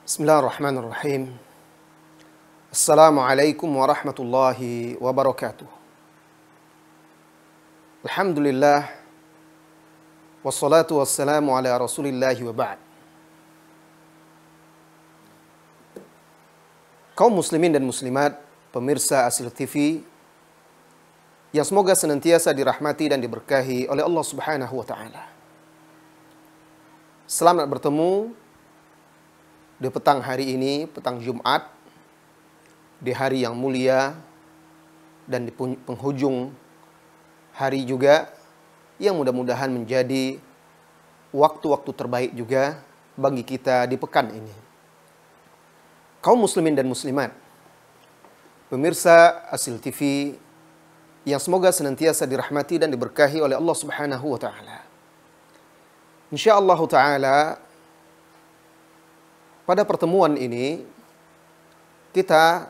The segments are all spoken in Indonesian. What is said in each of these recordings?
Bismillahirrahmanirrahim. Assalamualaikum warahmatullahi wabarakatuh. Alhamdulillah. Wassalatu wassalamu ala rasulillahi wa ba'd. Kaum muslimin dan muslimat, pemirsa Asil TV, yang semoga senantiasa dirahmati dan diberkahi oleh Allah Subhanahu wa ta'ala. Selamat bertemu di petang hari ini, petang Jumat, di hari yang mulia dan di penghujung hari juga yang mudah-mudahan menjadi waktu-waktu terbaik juga bagi kita di pekan ini. Kaum muslimin dan muslimat, pemirsa Asil TV yang semoga senantiasa dirahmati dan diberkahi oleh Allah Subhanahu wa ta'ala. Insyaallah ta'ala, pada pertemuan ini, kita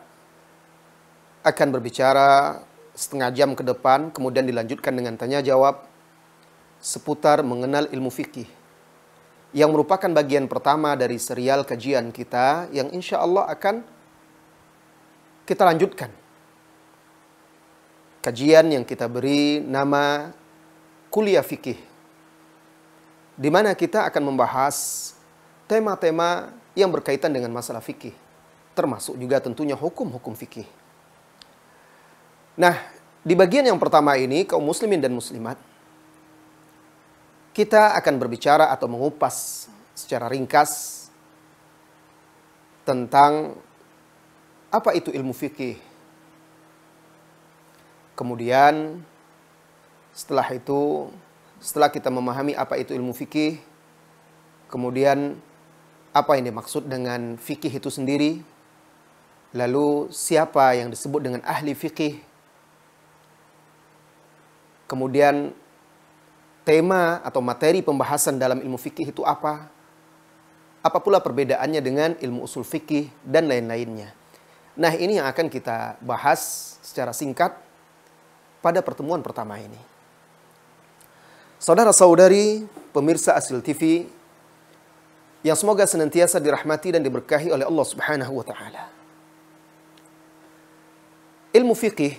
akan berbicara setengah jam ke depan, kemudian dilanjutkan dengan tanya jawab seputar mengenal ilmu fikih, yang merupakan bagian pertama dari serial kajian kita, yang insya Allah akan kita lanjutkan. Kajian yang kita beri nama Kuliah Fikih, di mana kita akan membahas tema-tema yang berkaitan dengan masalah fikih, termasuk juga tentunya hukum-hukum fikih. Nah, di bagian yang pertama ini, kaum muslimin dan muslimat, kita akan berbicara atau mengupas secara ringkas tentang apa itu ilmu fikih. Kemudian, setelah itu, setelah kita memahami apa itu ilmu fikih, kemudian apa yang dimaksud dengan fikih itu sendiri, lalu siapa yang disebut dengan ahli fikih, kemudian tema atau materi pembahasan dalam ilmu fikih itu apa pula perbedaannya dengan ilmu usul fikih, dan lain-lainnya. Nah, ini yang akan kita bahas secara singkat pada pertemuan pertama ini. Saudara-saudari pemirsa Asil TV yang semoga senantiasa dirahmati dan diberkahi oleh Allah Subhanahu wa ta'ala. Ilmu fikih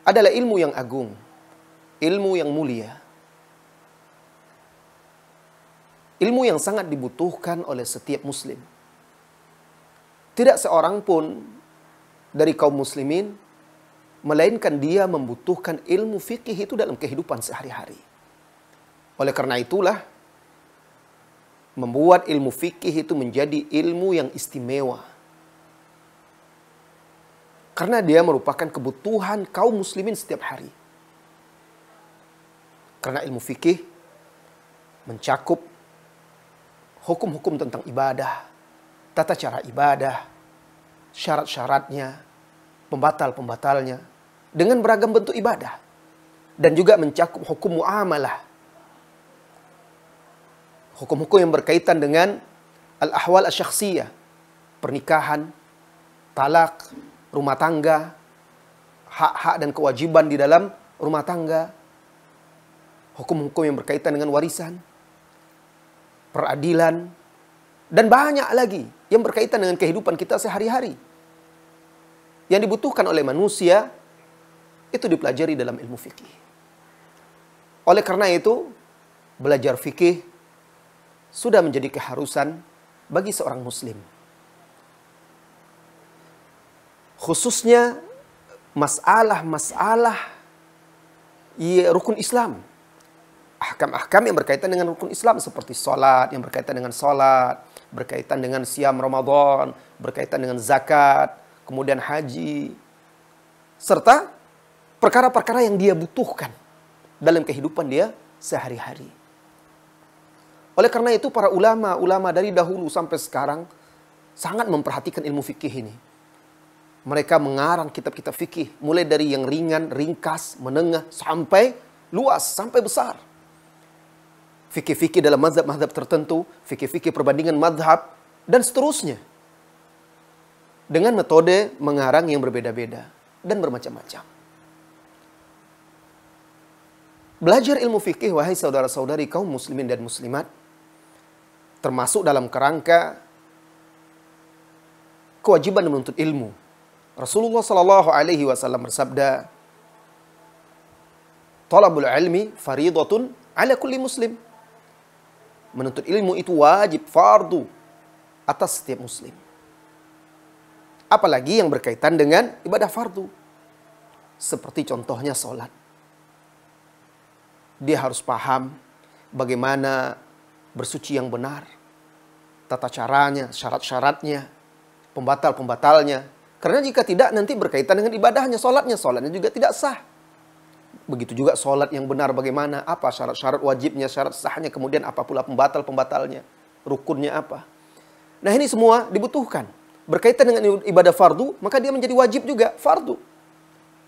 adalah ilmu yang agung, ilmu yang mulia, ilmu yang sangat dibutuhkan oleh setiap muslim. Tidak seorang pun dari kaum muslimin melainkan dia membutuhkan ilmu fikih itu dalam kehidupan sehari-hari. Oleh karena itulah, membuat ilmu fikih itu menjadi ilmu yang istimewa. Karena dia merupakan kebutuhan kaum muslimin setiap hari. Karena ilmu fikih mencakup hukum-hukum tentang ibadah, tata cara ibadah, syarat-syaratnya, pembatal-pembatalnya, dengan beragam bentuk ibadah. Dan juga mencakup hukum muamalah, hukum-hukum yang berkaitan dengan al-ahwal asy-syakhsiyah, pernikahan, talak, rumah tangga, hak-hak dan kewajiban di dalam rumah tangga, hukum-hukum yang berkaitan dengan warisan, peradilan, dan banyak lagi yang berkaitan dengan kehidupan kita sehari-hari. Yang dibutuhkan oleh manusia itu dipelajari dalam ilmu fikih. Oleh karena itu, belajar fikih sudah menjadi keharusan bagi seorang muslim. Khususnya masalah-masalah rukun Islam. Ahkam-ahkam yang berkaitan dengan rukun Islam seperti salat, yang berkaitan dengan salat, berkaitan dengan siam Ramadan, berkaitan dengan zakat, kemudian haji, serta perkara-perkara yang dia butuhkan dalam kehidupan dia sehari-hari. Oleh karena itu, para ulama dari dahulu sampai sekarang sangat memperhatikan ilmu fikih ini. Mereka mengarang kitab-kitab fikih, mulai dari yang ringan, ringkas, menengah, sampai luas, sampai besar. Fikih-fikih dalam mazhab-mazhab tertentu, fikih-fikih perbandingan mazhab, dan seterusnya. Dengan metode mengarang yang berbeda-beda dan bermacam-macam. Belajar ilmu fikih, wahai saudara-saudari kaum muslimin dan muslimat, termasuk dalam kerangka kewajiban menuntut ilmu. Rasulullah Shallallahu Alaihi Wasallam bersabda, "Talabul ilmi faridatun ala kulli muslim." Menuntut ilmu itu wajib, fardu atas setiap muslim. Apalagi yang berkaitan dengan ibadah fardu. Seperti contohnya sholat. Dia harus paham bagaimana bersuci yang benar, tata caranya, syarat-syaratnya, pembatal-pembatalnya. Karena jika tidak nanti berkaitan dengan ibadahnya, sholatnya juga tidak sah. Begitu juga sholat yang benar bagaimana, apa syarat-syarat wajibnya, syarat sahnya, kemudian apa pula pembatal-pembatalnya, rukunnya apa. Nah ini semua dibutuhkan. Berkaitan dengan ibadah fardu, maka dia menjadi wajib juga fardu.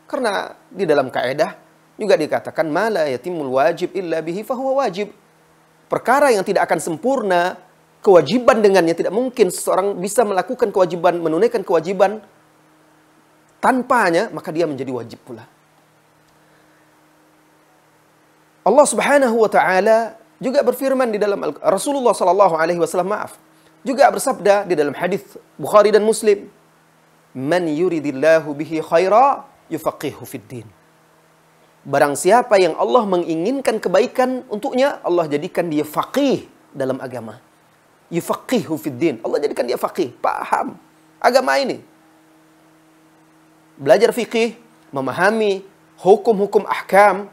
Karena di dalam kaidah juga dikatakan ma la yatimul wajib illa bihi fahuwa wajib. Perkara yang tidak akan sempurna kewajiban dengannya, tidak mungkin seseorang bisa melakukan kewajiban, menunaikan kewajiban tanpanya, maka dia menjadi wajib pula. Allah Subhanahu wa taala juga berfirman di dalam Rasulullah sallallahu alaihi wasallam juga bersabda di dalam hadis Bukhari dan Muslim, "Man yuridillahu bihi khaira yufaqihu fid din." Barang siapa yang Allah menginginkan kebaikan untuknya, Allah jadikan dia faqih dalam agama. Yufaqihu fid din. Allah jadikan dia faqih, paham agama ini. Belajar fikih, memahami hukum-hukum ahkam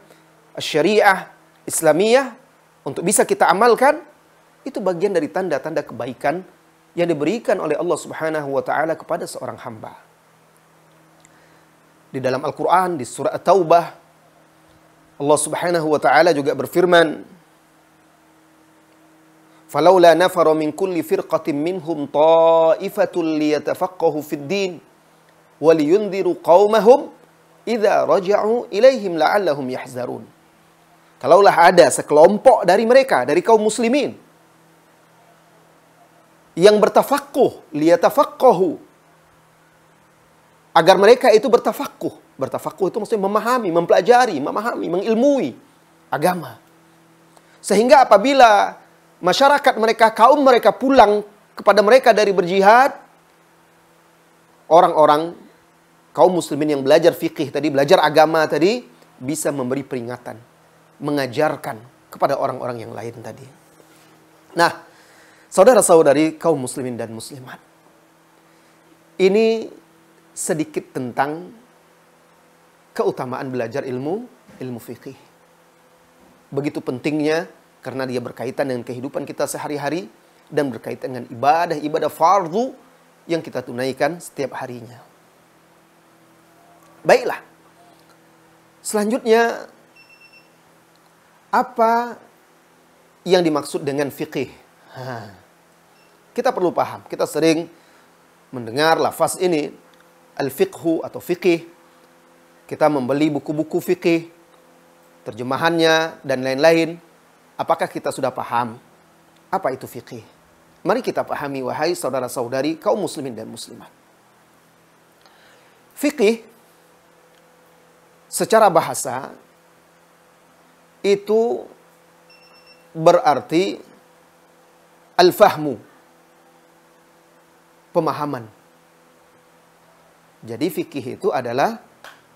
syariah Islamiyah untuk bisa kita amalkan, itu bagian dari tanda-tanda kebaikan yang diberikan oleh Allah Subhanahu wa taala kepada seorang hamba. Di dalam Al-Qur'an di surah At-Taubah, Allah Subhanahu wa taala juga berfirman, "Falaula nafara min kulli firqatin minhum ta'ifatul liyatafaqahu fid din wa liyunziru qaumahum idza raja'u ilaihim la'allahum yahzarun." Kalaulah ada sekelompok dari mereka, dari kaum muslimin, yang bertafaqquh, liyatafaqahu, agar mereka itu bertafaqquh. Bertafaqquh itu maksudnya memahami, mempelajari, memahami, mengilmui agama. Sehingga apabila masyarakat mereka, kaum mereka pulang kepada mereka dari berjihad, orang-orang kaum muslimin yang belajar fikih tadi, belajar agama tadi, bisa memberi peringatan, mengajarkan kepada orang-orang yang lain tadi. Nah, saudara-saudari kaum muslimin dan muslimat, ini sedikit tentang keutamaan belajar ilmu fikih. Begitu pentingnya karena dia berkaitan dengan kehidupan kita sehari-hari dan berkaitan dengan ibadah fardu yang kita tunaikan setiap harinya. Baiklah. Selanjutnya, apa yang dimaksud dengan fikih? Kita perlu paham. Kita sering mendengar lafaz ini, al-fiqhu atau fikih. Kita membeli buku-buku fikih, terjemahannya, dan lain-lain. Apakah kita sudah paham apa itu fikih? Mari kita pahami, wahai saudara-saudari kaum muslimin dan muslimat. Fikih secara bahasa itu berarti al-fahmu, pemahaman. Jadi fikih itu adalah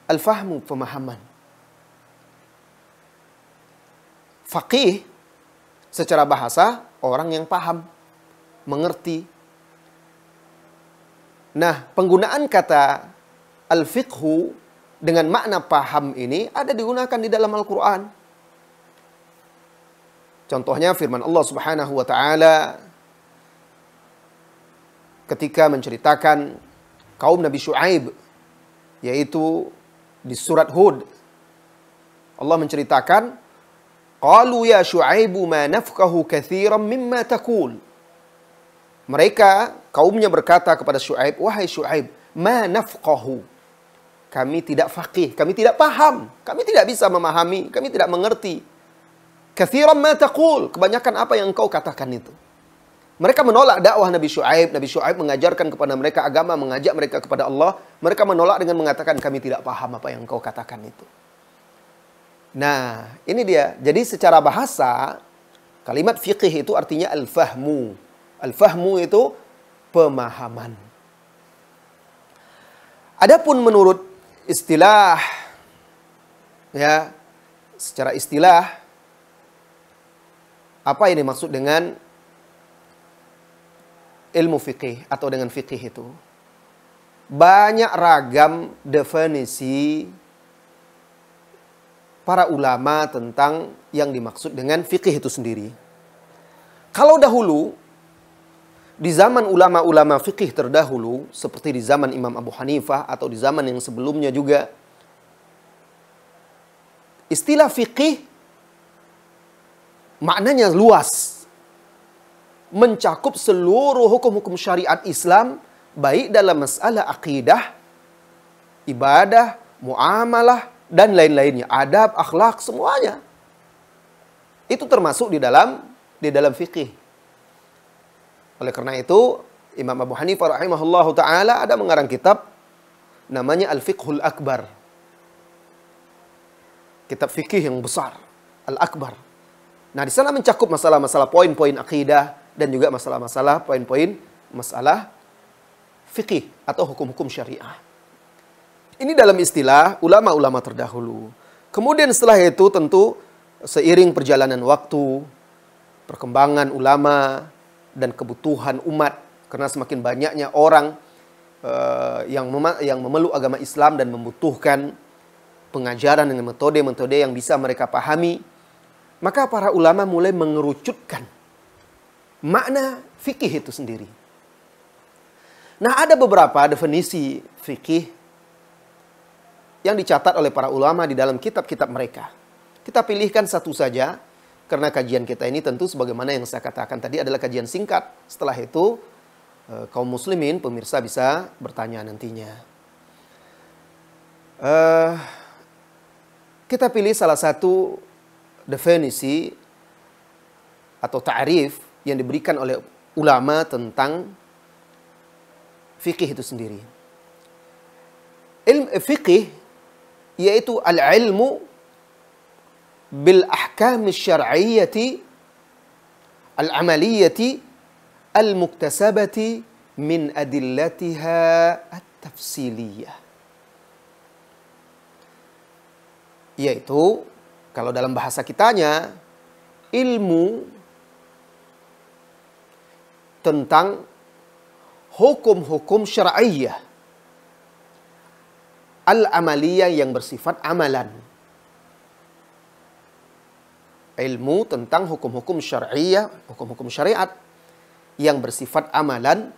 al-fahmu, pemahaman. Faqih secara bahasa orang yang paham, mengerti. Nah, penggunaan kata al-fiqhu dengan makna paham ini ada digunakan di dalam Al-Quran. Contohnya firman Allah Subhanahu wa taala ketika menceritakan kaum Nabi Syuaib, yaitu di surat Hud. Allah menceritakan, qalu ya Syuaibu ma nafqahu katsiran mimma taqul. Mereka, kaumnya berkata kepada Syuaib, wahai Syuaib, ma nafqahu. Kami tidak faqih, kami tidak paham, kami tidak bisa memahami, kami tidak mengerti. Katsiran ma taqul, kebanyakan apa yang engkau katakan itu. Mereka menolak dakwah Nabi Syuaib. Nabi Syuaib mengajarkan kepada mereka agama, mengajak mereka kepada Allah. Mereka menolak dengan mengatakan, kami tidak paham apa yang engkau katakan itu. Nah, ini dia. Jadi secara bahasa, kalimat fiqih itu artinya al-fahmu. Al-fahmu itu pemahaman. Adapun menurut istilah, ya, secara istilah, apa yang dimaksud dengan ilmu fikih atau dengan fikih itu? Banyak ragam definisi para ulama tentang yang dimaksud dengan fikih itu sendiri. Kalau dahulu, di zaman ulama-ulama fikih terdahulu, seperti di zaman Imam Abu Hanifah atau di zaman yang sebelumnya juga, istilah fikih maknanya luas, mencakup seluruh hukum-hukum syariat Islam, baik dalam masalah akidah, ibadah, muamalah, dan lain-lainnya, adab, akhlak, semuanya. Itu termasuk di dalam fikih. Oleh karena itu, Imam Abu Hanifah rahimahullahu ta'ala ada mengarang kitab namanya Al-Fiqhul Akbar. Kitab fikih yang besar, Al-Akbar. Nah, di sana mencakup masalah-masalah poin-poin akidah dan juga masalah-masalah poin-poin masalah fikih atau hukum-hukum syariah. Ini dalam istilah ulama-ulama terdahulu. Kemudian setelah itu tentu seiring perjalanan waktu, perkembangan ulama, dan kebutuhan umat, karena semakin banyaknya orang yang memeluk agama Islam dan membutuhkan pengajaran dengan metode-metode yang bisa mereka pahami, maka para ulama mulai mengerucutkan makna fikih itu sendiri. Nah, ada beberapa definisi fikih yang dicatat oleh para ulama di dalam kitab-kitab mereka. Kita pilihkan satu saja, karena kajian kita ini tentu sebagaimana yang saya katakan tadi adalah kajian singkat. Setelah itu, kaum muslimin, pemirsa bisa bertanya nantinya. Kita pilih salah satu definisi atau ta'rif yang diberikan oleh ulama tentang fikih itu sendiri. Fikih yaitu al-ilmu bil ahkam syar'iyyati al-amaliyati al-muktasabati min adillatiha at-tafsiliyah. Yaitu kalau dalam bahasa kitanya ilmu tentang hukum-hukum syar'iyyah al-amaliyah yang bersifat amalan. Ilmu tentang hukum-hukum syar'iyyah, hukum-hukum syariat yang bersifat amalan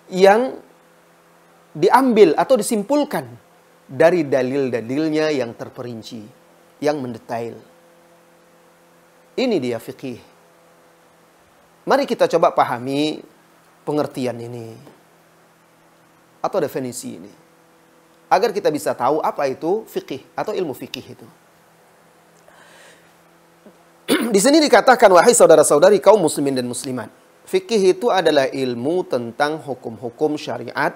yang diambil atau disimpulkan dari dalil-dalilnya yang terperinci, yang mendetail. Ini dia fikih. Mari kita coba pahami pengertian ini atau definisi ini, agar kita bisa tahu apa itu fikih atau ilmu fikih itu. Di sini dikatakan, wahai saudara-saudari kaum muslimin dan muslimat, fikih itu adalah ilmu tentang hukum-hukum syariat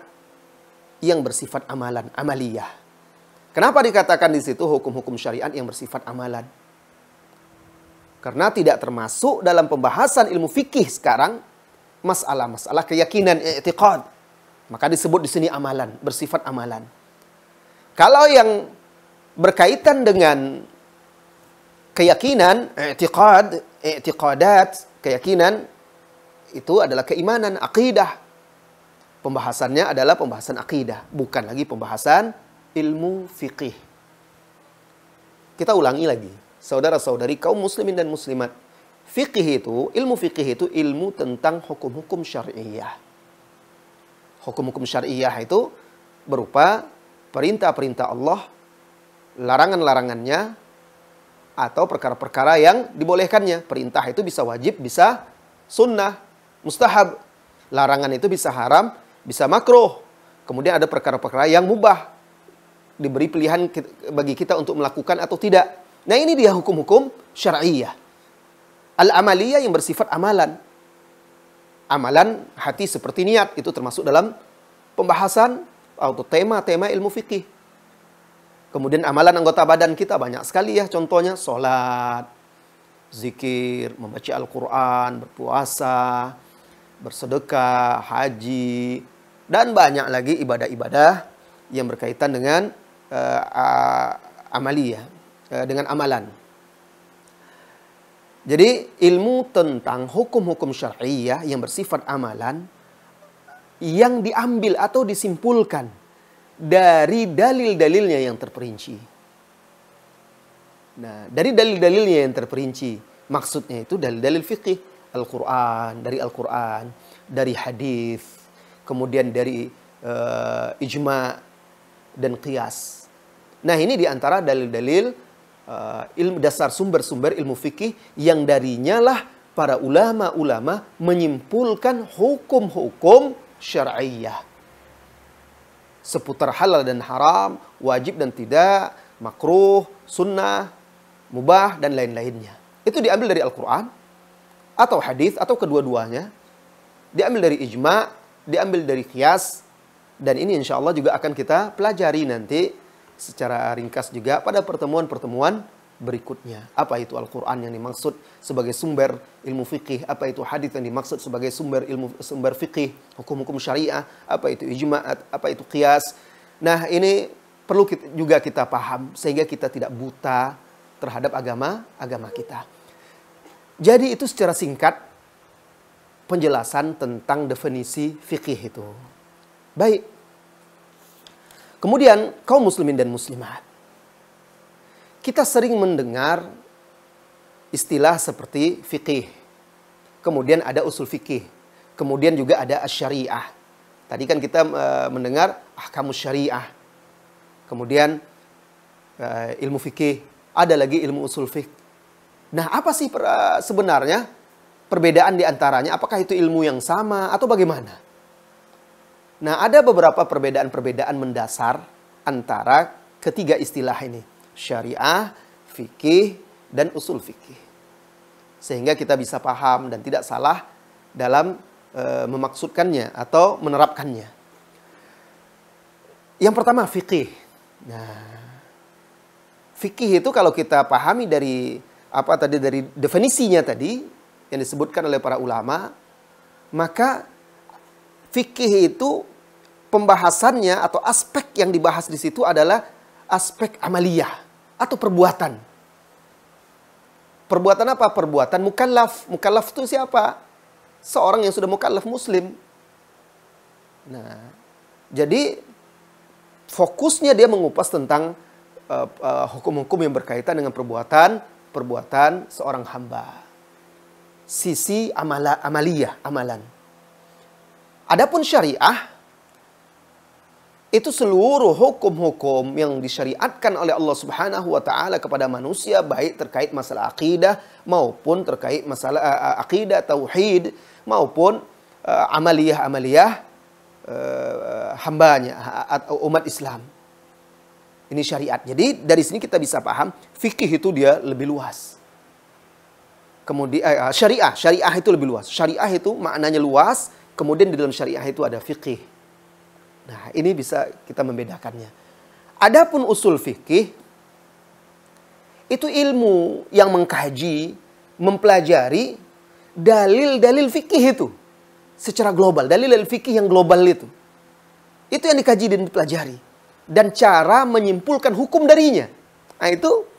yang bersifat amalan, amaliyah. Kenapa dikatakan di situ hukum-hukum syariat yang bersifat amalan? Karena tidak termasuk dalam pembahasan ilmu fikih sekarang masalah-masalah keyakinan, i'tiqad. Maka disebut di sini amalan, bersifat amalan. Kalau yang berkaitan dengan keyakinan, i'tiqadat, keyakinan, itu adalah keimanan, akidah. Pembahasannya adalah pembahasan akidah, bukan lagi pembahasan ilmu fikih. Kita ulangi lagi, saudara-saudari kaum muslimin dan muslimat. Fikih itu, ilmu fikih itu ilmu tentang hukum-hukum syariah. Hukum-hukum syariah itu berupa perintah-perintah Allah, larangan-larangannya, atau perkara-perkara yang dibolehkannya. Perintah itu bisa wajib, bisa sunnah, mustahab. Larangan itu bisa haram, bisa makruh. Kemudian ada perkara-perkara yang mubah. Diberi pilihan bagi kita untuk melakukan atau tidak. Nah, ini dia hukum-hukum syariah. Al-amaliyah yang bersifat amalan. Amalan hati seperti niat. Itu termasuk dalam pembahasan atau tema-tema ilmu fikih. Kemudian amalan anggota badan kita banyak sekali ya. Contohnya sholat, zikir, membaca Al-Quran, berpuasa, bersedekah, haji, Dan banyak lagi ibadah-ibadah yang berkaitan dengan amaliyah, dengan amalan. Jadi ilmu tentang hukum-hukum syar'iyah yang bersifat amalan yang diambil atau disimpulkan dari dalil-dalilnya yang terperinci. Nah, dari dalil-dalilnya yang terperinci, maksudnya itu dalil-dalil fikih, Al-Quran, dari hadis, kemudian dari ijma' dan qiyas. Nah, ini diantara dalil-dalil ilmu dasar sumber-sumber ilmu fikih yang darinya lah para ulama-ulama menyimpulkan hukum-hukum syar'iyah. Seputar halal dan haram, wajib dan tidak, makruh, sunnah, mubah, dan lain-lainnya. Itu diambil dari Al-Quran, atau hadis, atau kedua-duanya. Diambil dari ijma', diambil dari qiyas. Dan ini insya Allah juga akan kita pelajari nanti secara ringkas juga pada pertemuan-pertemuan berikutnya. Apa itu Al-Quran yang dimaksud sebagai sumber ilmu fikih? Apa itu hadis yang dimaksud sebagai sumber fikih, hukum-hukum syariah? Apa itu ijma'? Apa itu qiyas? Nah, ini perlu juga kita paham sehingga kita tidak buta terhadap agama kita. Jadi itu secara singkat penjelasan tentang definisi fikih itu. Baik. Kemudian kaum muslimin dan muslimat, kita sering mendengar istilah seperti fikih. Kemudian ada usul fikih. Kemudian juga ada syariah. Tadi kan kita mendengar ahkamus syariah. Kemudian ilmu fikih. Ada lagi ilmu usul fikih. Nah, apa sih sebenarnya perbedaan di antaranya? Apakah itu ilmu yang sama atau bagaimana? Nah, ada beberapa perbedaan-perbedaan mendasar antara ketiga istilah ini. Syariah, fikih, dan usul fikih. Sehingga kita bisa paham dan tidak salah dalam memaksudkannya atau menerapkannya. Yang pertama, fikih. Nah, fikih itu kalau kita pahami dari dari definisinya tadi yang disebutkan oleh para ulama, maka fikih itu pembahasannya atau aspek yang dibahas di situ adalah aspek amaliyah atau perbuatan. Perbuatan apa? Perbuatan mukallaf. Mukallaf itu siapa? Seorang yang sudah mukallaf muslim. Nah, jadi fokusnya dia mengupas tentang hukum-hukum yang berkaitan dengan perbuatan seorang hamba. Sisi amaliyah, amalan. Adapun syariah, itu seluruh hukum-hukum yang disyariatkan oleh Allah Subhanahu wa Ta'ala kepada manusia, baik terkait masalah akidah maupun terkait masalah akidah, tauhid, maupun amaliyah-amaliyah hambanya, umat Islam. Ini syariat. Jadi dari sini kita bisa paham, fikih itu dia lebih luas. Kemudian syariah itu lebih luas. Syariah itu maknanya luas, kemudian di dalam syariah itu ada fikih. Nah, ini bisa kita membedakannya. Adapun usul fikih, itu ilmu yang mengkaji, mempelajari dalil-dalil fikih itu secara global. Dalil-dalil fikih yang global itu. Itu yang dikaji dan dipelajari. Dan cara menyimpulkan hukum darinya. Nah, itu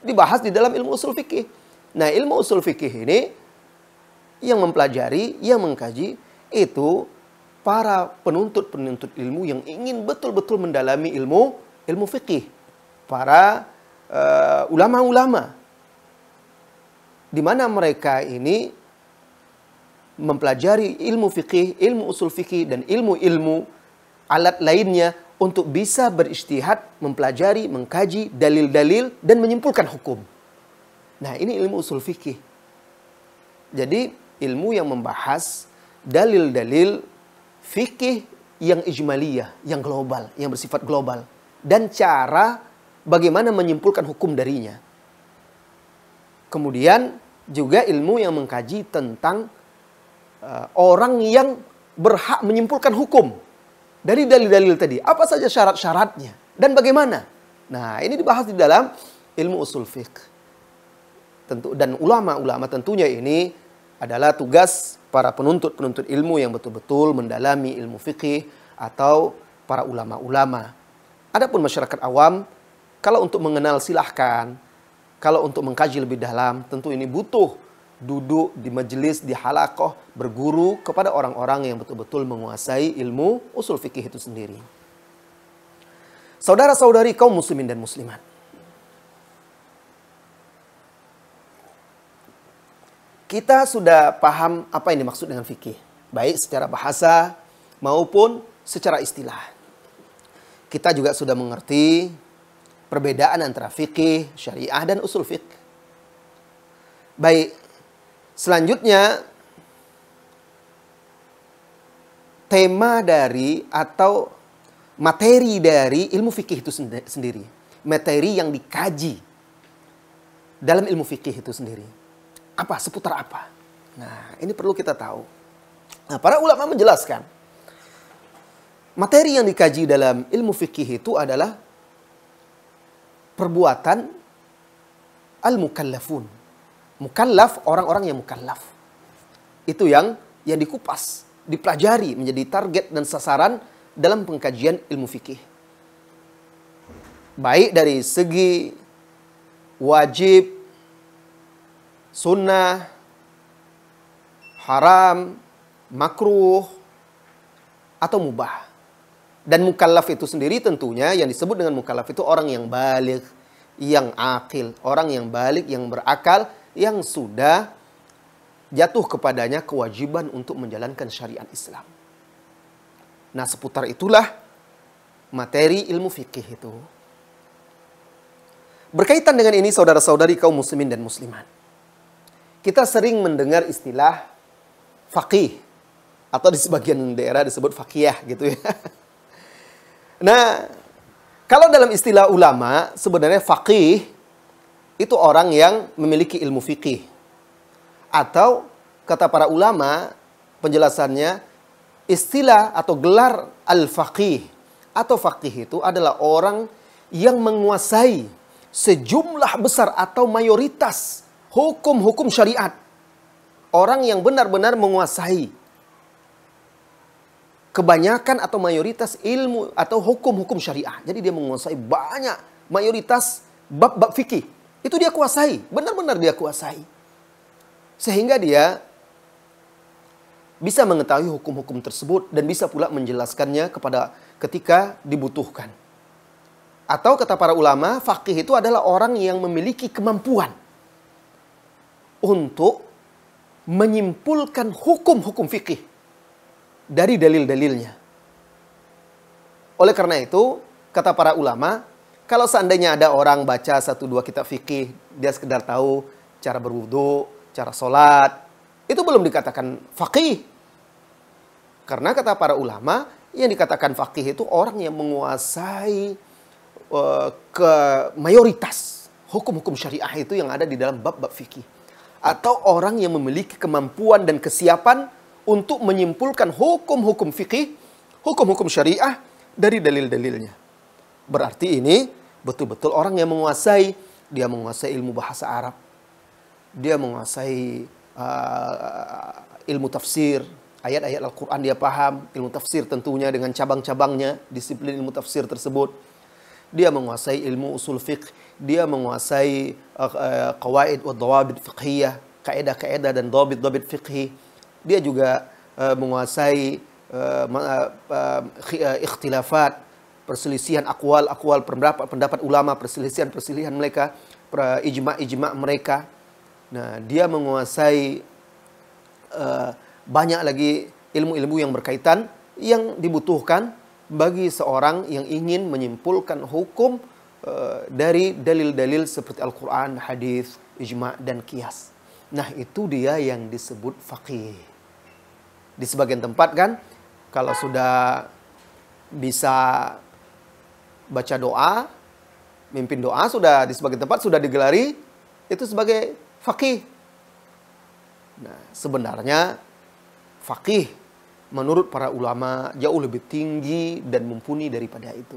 dibahas di dalam ilmu usul fikih. Nah, ilmu usul fikih ini yang mempelajari, yang mengkaji, itu para penuntut-penuntut ilmu yang ingin betul-betul mendalami ilmu fikih. Para ulama-ulama. Di mana mereka ini mempelajari ilmu fikih, ilmu usul fikih, dan ilmu-ilmu alat lainnya untuk bisa berijtihad, mempelajari, mengkaji dalil-dalil, dan menyimpulkan hukum. Nah, ini ilmu usul fikih. Jadi, ilmu yang membahas dalil-dalil fikih yang ijmaliyah, yang global, yang bersifat global. Dan cara bagaimana menyimpulkan hukum darinya. Kemudian juga ilmu yang mengkaji tentang orang yang berhak menyimpulkan hukum. Dari dalil-dalil tadi, apa saja syarat-syaratnya dan bagaimana? Nah, ini dibahas di dalam ilmu usul fiqh. Dan ulama-ulama tentunya ini adalah tugas para penuntut-penuntut ilmu yang betul-betul mendalami ilmu fikih atau para ulama-ulama. Adapun masyarakat awam, kalau untuk mengenal silahkan, kalau untuk mengkaji lebih dalam, tentu ini butuh duduk di majelis, di halaqah, berguru kepada orang-orang yang betul-betul menguasai ilmu usul fikih itu sendiri. Saudara-saudari kaum muslimin dan muslimat, kita sudah paham apa yang dimaksud dengan fikih, baik secara bahasa maupun secara istilah. Kita juga sudah mengerti perbedaan antara fikih, syariah, dan usul fiqh. Baik, selanjutnya tema dari atau materi dari ilmu fikih itu sendiri. Materi yang dikaji dalam ilmu fikih itu sendiri. Apa? Seputar apa? Nah, ini perlu kita tahu. Nah, para ulama menjelaskan, materi yang dikaji dalam ilmu fikih itu adalah perbuatan al-mukallafun. Mukallaf, orang-orang yang mukallaf. Itu yang dikupas, dipelajari menjadi target dan sasaran dalam pengkajian ilmu fikih. Baik dari segi wajib, sunnah, haram, makruh, atau mubah. Dan mukallaf itu sendiri tentunya yang disebut dengan mukallaf itu orang yang baligh, yang akil, orang yang baligh, yang berakal, yang sudah jatuh kepadanya kewajiban untuk menjalankan syariat Islam. Nah, seputar itulah materi ilmu fikih itu. Berkaitan dengan ini, saudara-saudari kaum muslimin dan muslimat, kita sering mendengar istilah faqih, atau di sebagian daerah disebut faqiyah gitu ya. Nah, kalau dalam istilah ulama, sebenarnya faqih itu orang yang memiliki ilmu fikih. Atau kata para ulama, penjelasannya, istilah atau gelar al-faqih atau faqih itu adalah orang yang menguasai sejumlah besar atau mayoritas hukum-hukum syariat. Orang yang benar-benar menguasai kebanyakan atau mayoritas ilmu atau hukum-hukum syariah. Jadi dia menguasai banyak, mayoritas bab-bab fikih. Itu dia kuasai, benar-benar dia kuasai. Sehingga dia bisa mengetahui hukum-hukum tersebut dan bisa pula menjelaskannya ketika dibutuhkan. Atau kata para ulama, faqih itu adalah orang yang memiliki kemampuan untuk menyimpulkan hukum-hukum fikih dari dalil-dalilnya. Oleh karena itu, kata para ulama, kalau seandainya ada orang baca 1-2 kitab fikih, dia sekedar tahu cara berwudu, cara sholat, itu belum dikatakan faqih. Karena kata para ulama, yang dikatakan faqih itu orang yang menguasai ke mayoritas hukum-hukum syariah itu yang ada di dalam bab-bab fikih. Atau orang yang memiliki kemampuan dan kesiapan untuk menyimpulkan hukum-hukum fikih, hukum-hukum syariah dari dalil-dalilnya. Berarti ini betul-betul orang yang menguasai, dia menguasai ilmu bahasa Arab, dia menguasai ilmu tafsir, ayat-ayat Al-Quran dia paham, ilmu tafsir tentunya dengan cabang-cabangnya, disiplin ilmu tafsir tersebut. Dia menguasai ilmu usul fiqh, dia menguasai qawaid wa dawabit fiqhiyah, kaidah-kaidah dan dawabit-dawabit fiqhi. Dia juga menguasai ikhtilafat, perselisihan akwal pendapat ulama, perselisihan mereka, ijma' mereka. Nah, dia menguasai banyak lagi ilmu-ilmu yang berkaitan yang dibutuhkan bagi seorang yang ingin menyimpulkan hukum dari dalil-dalil seperti Al-Quran, hadis, ijma' dan qiyas. Nah, itu dia yang disebut faqih. Di sebagian tempat kan, kalau sudah bisa baca doa, mimpin doa, sudah di sebagian tempat sudah digelari itu sebagai faqih. Nah, sebenarnya faqih menurut para ulama jauh lebih tinggi dan mumpuni daripada itu.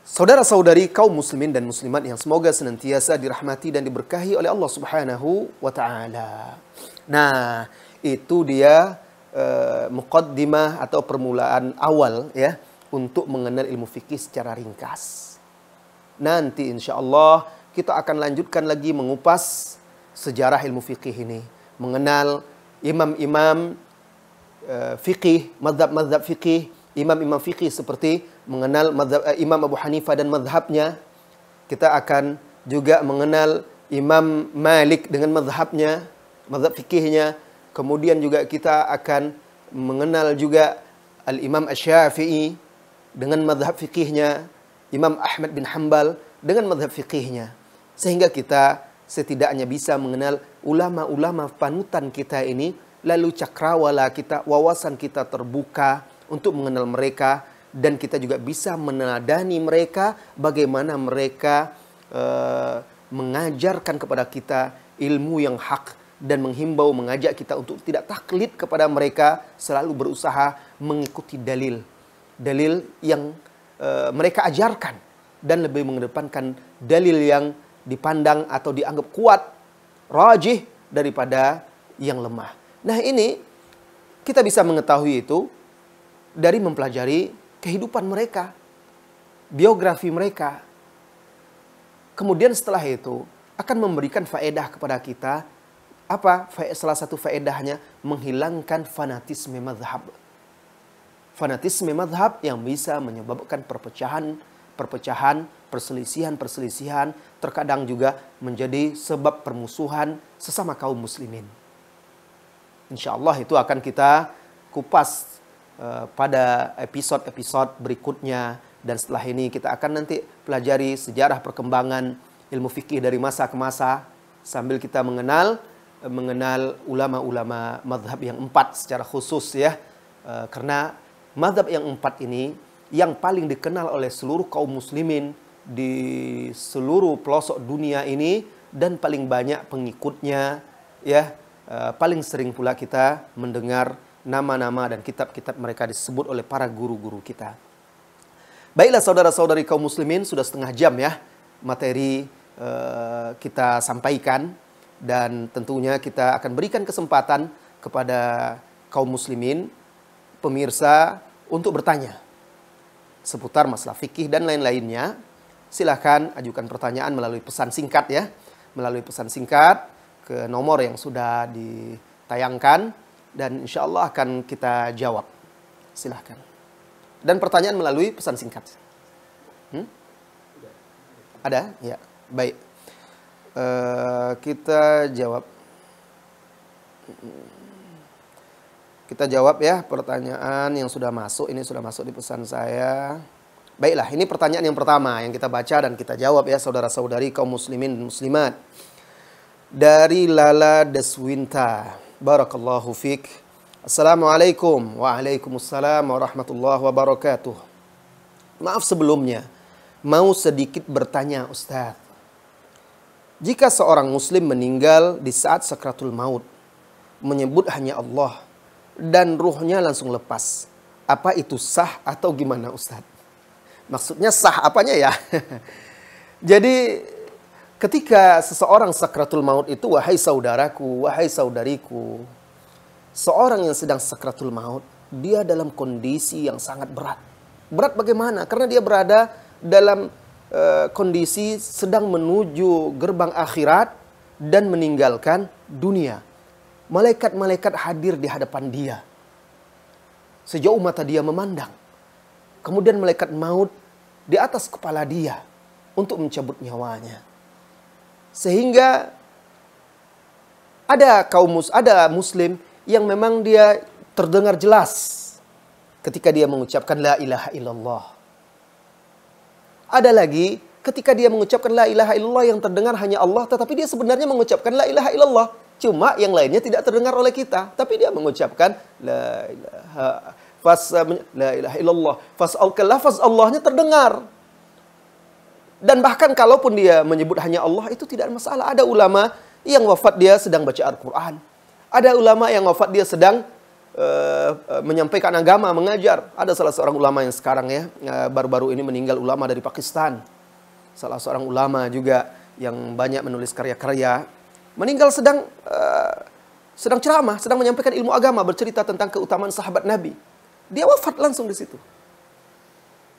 Saudara-saudari kaum muslimin dan muslimat yang semoga senantiasa dirahmati dan diberkahi oleh Allah Subhanahu wa taala. Nah, itu dia muqaddimah atau permulaan awal ya untuk mengenal ilmu fikih secara ringkas. Nanti insya Allah kita akan lanjutkan lagi mengupas sejarah ilmu fikih ini, mengenal imam-imam fikih, mazhab-mazhab fikih, imam-imam fikih seperti mengenal mazhab Imam Abu Hanifah dan mazhabnya. Kita akan juga mengenal Imam Malik dengan mazhabnya, mazhab fikihnya. Kemudian juga kita akan mengenal juga Al-Imam Asy-Syafi'i dengan mazhab fikihnya, Imam Ahmad bin Hanbal dengan mazhab fikihnya. Sehingga kita setidaknya bisa mengenal ulama-ulama panutan kita ini, lalu cakrawala kita, wawasan kita terbuka untuk mengenal mereka, dan kita juga bisa meneladani mereka bagaimana mereka mengajarkan kepada kita ilmu yang hak dan menghimbau, mengajak kita untuk tidak taklid kepada mereka, selalu berusaha mengikuti dalil yang mereka ajarkan dan lebih mengedepankan dalil yang dipandang atau dianggap kuat, rajih daripada yang lemah. Nah, ini kita bisa mengetahui itu dari mempelajari kehidupan mereka, biografi mereka. Kemudian setelah itu akan memberikan faedah kepada kita. Apa salah satu faedahnya? Menghilangkan fanatisme mazhab. Fanatisme mazhab yang bisa menyebabkan perpecahan, perselisihan, terkadang juga menjadi sebab permusuhan sesama kaum muslimin. Insya Allah itu akan kita kupas pada episode-episode berikutnya. Dan setelah ini kita akan nanti pelajari sejarah perkembangan ilmu fikih dari masa ke masa, sambil kita mengenal ulama-ulama mazhab yang 4 secara khusus ya. Karena mazhab yang 4 ini yang paling dikenal oleh seluruh kaum muslimin di seluruh pelosok dunia ini, dan paling banyak pengikutnya ya. Paling sering pula kita mendengar nama-nama dan kitab-kitab mereka disebut oleh para guru-guru kita. Baiklah saudara-saudari kaum muslimin, sudah setengah jam ya materi kita sampaikan, dan tentunya kita akan berikan kesempatan kepada kaum muslimin, pemirsa, untuk bertanya seputar masalah fikih dan lain-lainnya. Silahkan ajukan pertanyaan melalui pesan singkat ya, melalui pesan singkat ke nomor yang sudah ditayangkan, dan insya Allah akan kita jawab. Silahkan. Dan pertanyaan melalui pesan singkat. Ada? Ya, baik. Kita jawab. Kita jawab ya pertanyaan yang sudah masuk. Ini sudah masuk di pesan saya. Baiklah, ini pertanyaan yang pertama yang kita baca dan kita jawab ya saudara-saudari kaum muslimin dan muslimat. Dari Lala Deswinta. Barakallahu fiik. Assalamualaikum. Waalaikumsalam warahmatullahi wabarakatuh. Maaf sebelumnya, mau sedikit bertanya Ustaz. Jika seorang muslim meninggal di saat sakratul maut, menyebut hanya Allah, dan ruhnya langsung lepas, apa itu sah atau gimana Ustaz? Maksudnya sah apanya ya? Jadi ketika seseorang sakratul maut itu, wahai saudaraku, wahai saudariku, seorang yang sedang sakratul maut, dia dalam kondisi yang sangat berat. Berat bagaimana? Karena dia berada dalam kondisi sedang menuju gerbang akhirat dan meninggalkan dunia. Malaikat-malaikat hadir di hadapan dia. Sejauh mata dia memandang. Kemudian malaikat maut di atas kepala dia untuk mencabut nyawanya. Sehingga ada muslim yang memang dia terdengar jelas ketika dia mengucapkan la ilaha illallah. Ada lagi ketika dia mengucapkan la ilaha illallah yang terdengar hanya Allah, tetapi dia sebenarnya mengucapkan la ilaha illallah. Cuma yang lainnya tidak terdengar oleh kita, tapi dia mengucapkan la ilaha illallah. Lafaz Allahnya terdengar. Dan bahkan kalaupun dia menyebut hanya Allah, itu tidak ada masalah. Ada ulama yang wafat dia sedang baca Al-Quran. Ada ulama yang wafat dia sedang menyampaikan agama, mengajar. Ada salah seorang ulama yang sekarang ya, baru-baru ini meninggal, ulama dari Pakistan. Salah seorang ulama juga yang banyak menulis karya-karya. Meninggal sedang ceramah, sedang menyampaikan ilmu agama, bercerita tentang keutamaan sahabat Nabi. Dia wafat langsung di situ.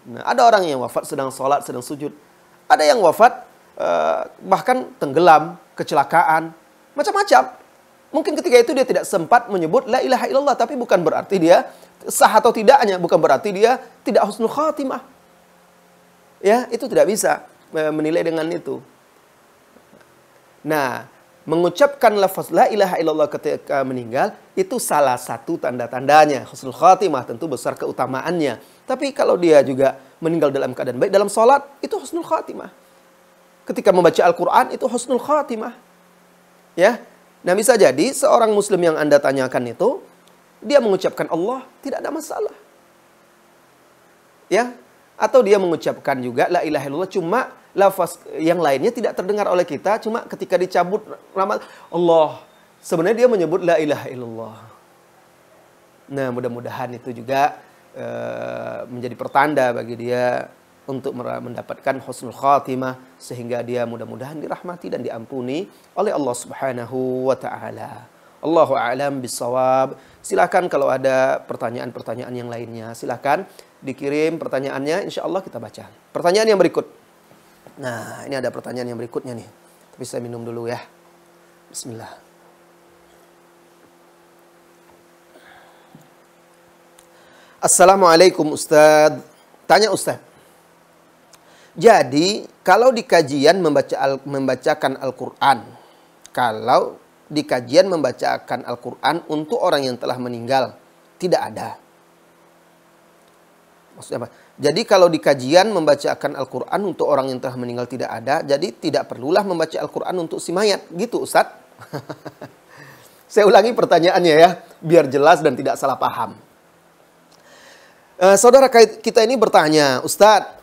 Nah, ada orang yang wafat sedang sholat, sedang sujud. Ada yang wafat bahkan tenggelam, kecelakaan, macam-macam. Mungkin ketika itu dia tidak sempat menyebut la ilaha illallah, tapi bukan berarti dia sah atau tidaknya, bukan berarti dia tidak husnul khatimah. Ya, itu tidak bisa menilai dengan itu. Nah, mengucapkan lafaz la ilaha illallah ketika meninggal itu salah satu tanda-tandanya husnul khatimah, tentu besar keutamaannya. Tapi kalau dia juga meninggal dalam keadaan baik dalam salat, itu husnul khatimah. Ketika membaca Al-Qur'an itu husnul khatimah. Ya. Nah, bisa jadi seorang muslim yang Anda tanyakan itu dia mengucapkan Allah tidak ada masalah. Ya. Atau dia mengucapkan juga la ilaha illallah, cuma lafaz yang lainnya tidak terdengar oleh kita, cuma ketika dicabut nama Allah, sebenarnya dia menyebut la ilaha illallah. Nah, mudah-mudahan itu juga menjadi pertanda bagi dia untuk mendapatkan husnul khatimah, sehingga dia mudah-mudahan dirahmati dan diampuni oleh Allah Subhanahu wa taala. Allahu a'lam bissawab. Silakan kalau ada pertanyaan-pertanyaan yang lainnya, silakan dikirim pertanyaannya, insyaallah kita baca. Pertanyaan yang berikut. Nah, ini ada pertanyaan yang berikutnya nih. Tapi saya minum dulu ya. Bismillah. Assalamualaikum Ustadz. Tanya Ustadz. Jadi, kalau di kajian membacakan Al-Quran, kalau di kajian membacakan Al-Quran untuk orang yang telah meninggal, tidak ada. Maksudnya apa? Jadi kalau di kajian membacakan Al-Quran untuk orang yang telah meninggal tidak ada, jadi tidak perlulah membaca Al-Quran untuk si mayat. Gitu Ustadz. Saya ulangi pertanyaannya ya, biar jelas dan tidak salah paham. Saudara kita ini bertanya, Ustadz,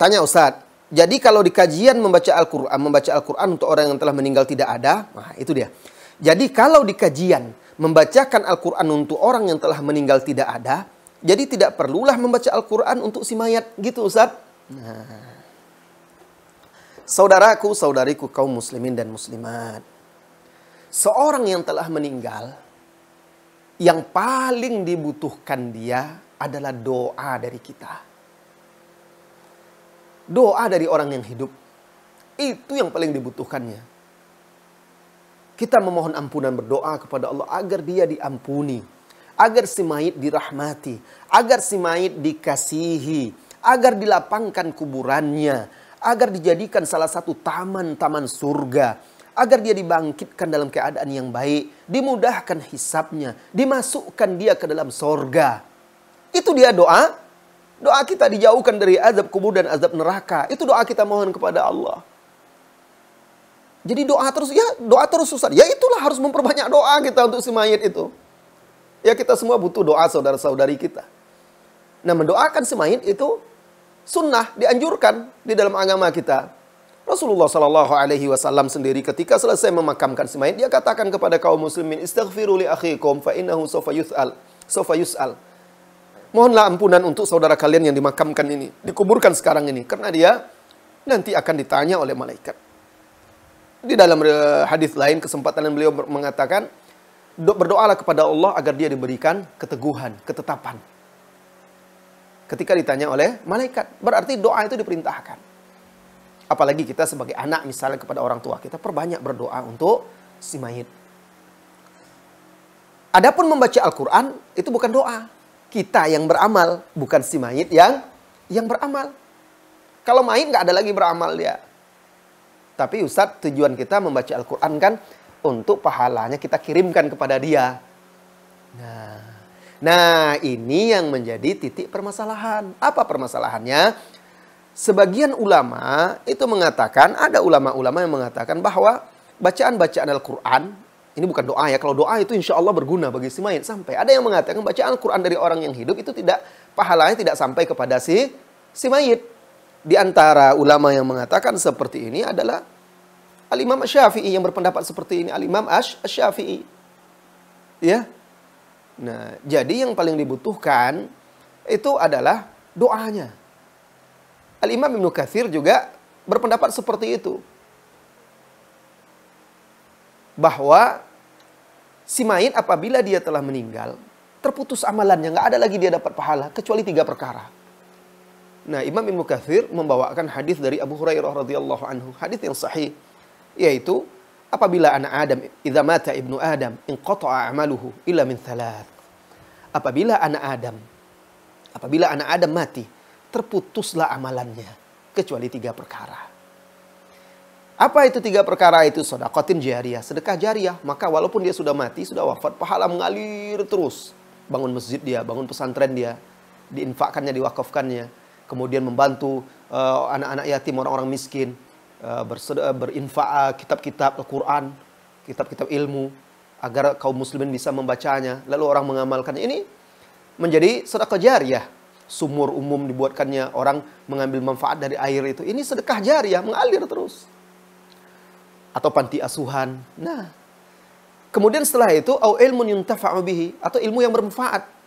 tanya Ustadz, jadi kalau di kajian membaca Al-Quran untuk orang yang telah meninggal tidak ada, nah itu dia. Jadi kalau di kajian membacakan Al-Quran untuk orang yang telah meninggal tidak ada, jadi tidak perlulah membaca Al-Quran untuk si mayat, gitu Ustadz. Nah. Saudaraku, saudariku kaum muslimin dan muslimat. Seorang yang telah meninggal, yang paling dibutuhkan dia adalah doa dari kita. Doa dari orang yang hidup. Itu yang paling dibutuhkannya. Kita memohon ampunan, berdoa kepada Allah agar dia diampuni. Agar si mayit dirahmati, agar si mayit dikasihi, agar dilapangkan kuburannya, agar dijadikan salah satu taman-taman surga, agar dia dibangkitkan dalam keadaan yang baik, dimudahkan hisabnya, dimasukkan dia ke dalam surga. Itu dia doa. Doa kita dijauhkan dari azab kubur dan azab neraka. Itu doa kita mohon kepada Allah. Jadi doa terus Ustaz. Ya itulah harus memperbanyak doa kita untuk si mayit itu. Ya kita semua butuh doa saudara-saudari kita. Nah, mendoakan si mayit itu sunnah, dianjurkan di dalam agama kita. Rasulullah SAW sendiri ketika selesai memakamkan si mayit, dia katakan kepada kaum muslimin, istaghfiru li akhikum fa innahu sawfa yus'al. Mohonlah ampunan untuk saudara kalian yang dimakamkan ini, dikuburkan sekarang ini, karena dia nanti akan ditanya oleh malaikat. Di dalam hadis lain kesempatan beliau mengatakan, berdoalah kepada Allah agar dia diberikan keteguhan, ketetapan. Ketika ditanya oleh malaikat, berarti doa itu diperintahkan. Apalagi kita sebagai anak misalnya kepada orang tua kita, perbanyak berdoa untuk si mayit. Adapun membaca Al-Quran itu bukan doa. Kita yang beramal, bukan si mayit yang beramal. Kalau mayit nggak ada lagi beramal dia. Tapi Ustadz, tujuan kita membaca Al-Quran kan untuk pahalanya kita kirimkan kepada dia. Nah, ini yang menjadi titik permasalahan. Apa permasalahannya? Sebagian ulama itu mengatakan, ada ulama-ulama yang mengatakan bahwa bacaan-bacaan Al-Quran, ini bukan doa ya, kalau doa itu insya Allah berguna bagi si mayit. Sampai ada yang mengatakan bacaan Al-Quran dari orang yang hidup itu pahalanya tidak sampai kepada si mayit. Di antara ulama yang mengatakan seperti ini adalah Al-Imam Asy-Syafi'i yang berpendapat seperti ini. Al-Imam Asy-Syafi'i. Ya. Nah, jadi yang paling dibutuhkan itu adalah doanya. Al-Imam Ibnu Katsir juga berpendapat seperti itu. Bahwa si mayit apabila dia telah meninggal, terputus amalannya, nggak ada lagi dia dapat pahala, kecuali 3 perkara. Nah, Imam Ibnu Katsir membawakan hadis dari Abu Hurairah radhiyallahu anhu, hadis yang sahih, yaitu apabila anak Adam, idza mata ibnu Adam, inqata'a amaluhu illa min 3. Apabila anak Adam mati, terputuslah amalannya, kecuali 3 perkara. Apa itu 3 perkara itu? Shadaqatin jariyah, sedekah jariah. Maka walaupun dia sudah mati, sudah wafat, pahala mengalir terus. Bangun masjid dia, bangun pesantren dia, diinfakkannya, diwakafkannya. Kemudian membantu anak-anak yatim, orang-orang miskin. Berinfak kitab-kitab Al-Quran, kitab-kitab ilmu, agar kaum muslimin bisa membacanya. Lalu orang mengamalkannya. Ini menjadi sedekah jariyah. Sumur umum dibuatkannya, orang mengambil manfaat dari air itu. Ini sedekah jariyah, mengalir terus. Atau panti asuhan. Nah, kemudian setelah itu, au ilmun yuntafa'u bihi, atau ilmu yang bermanfaat.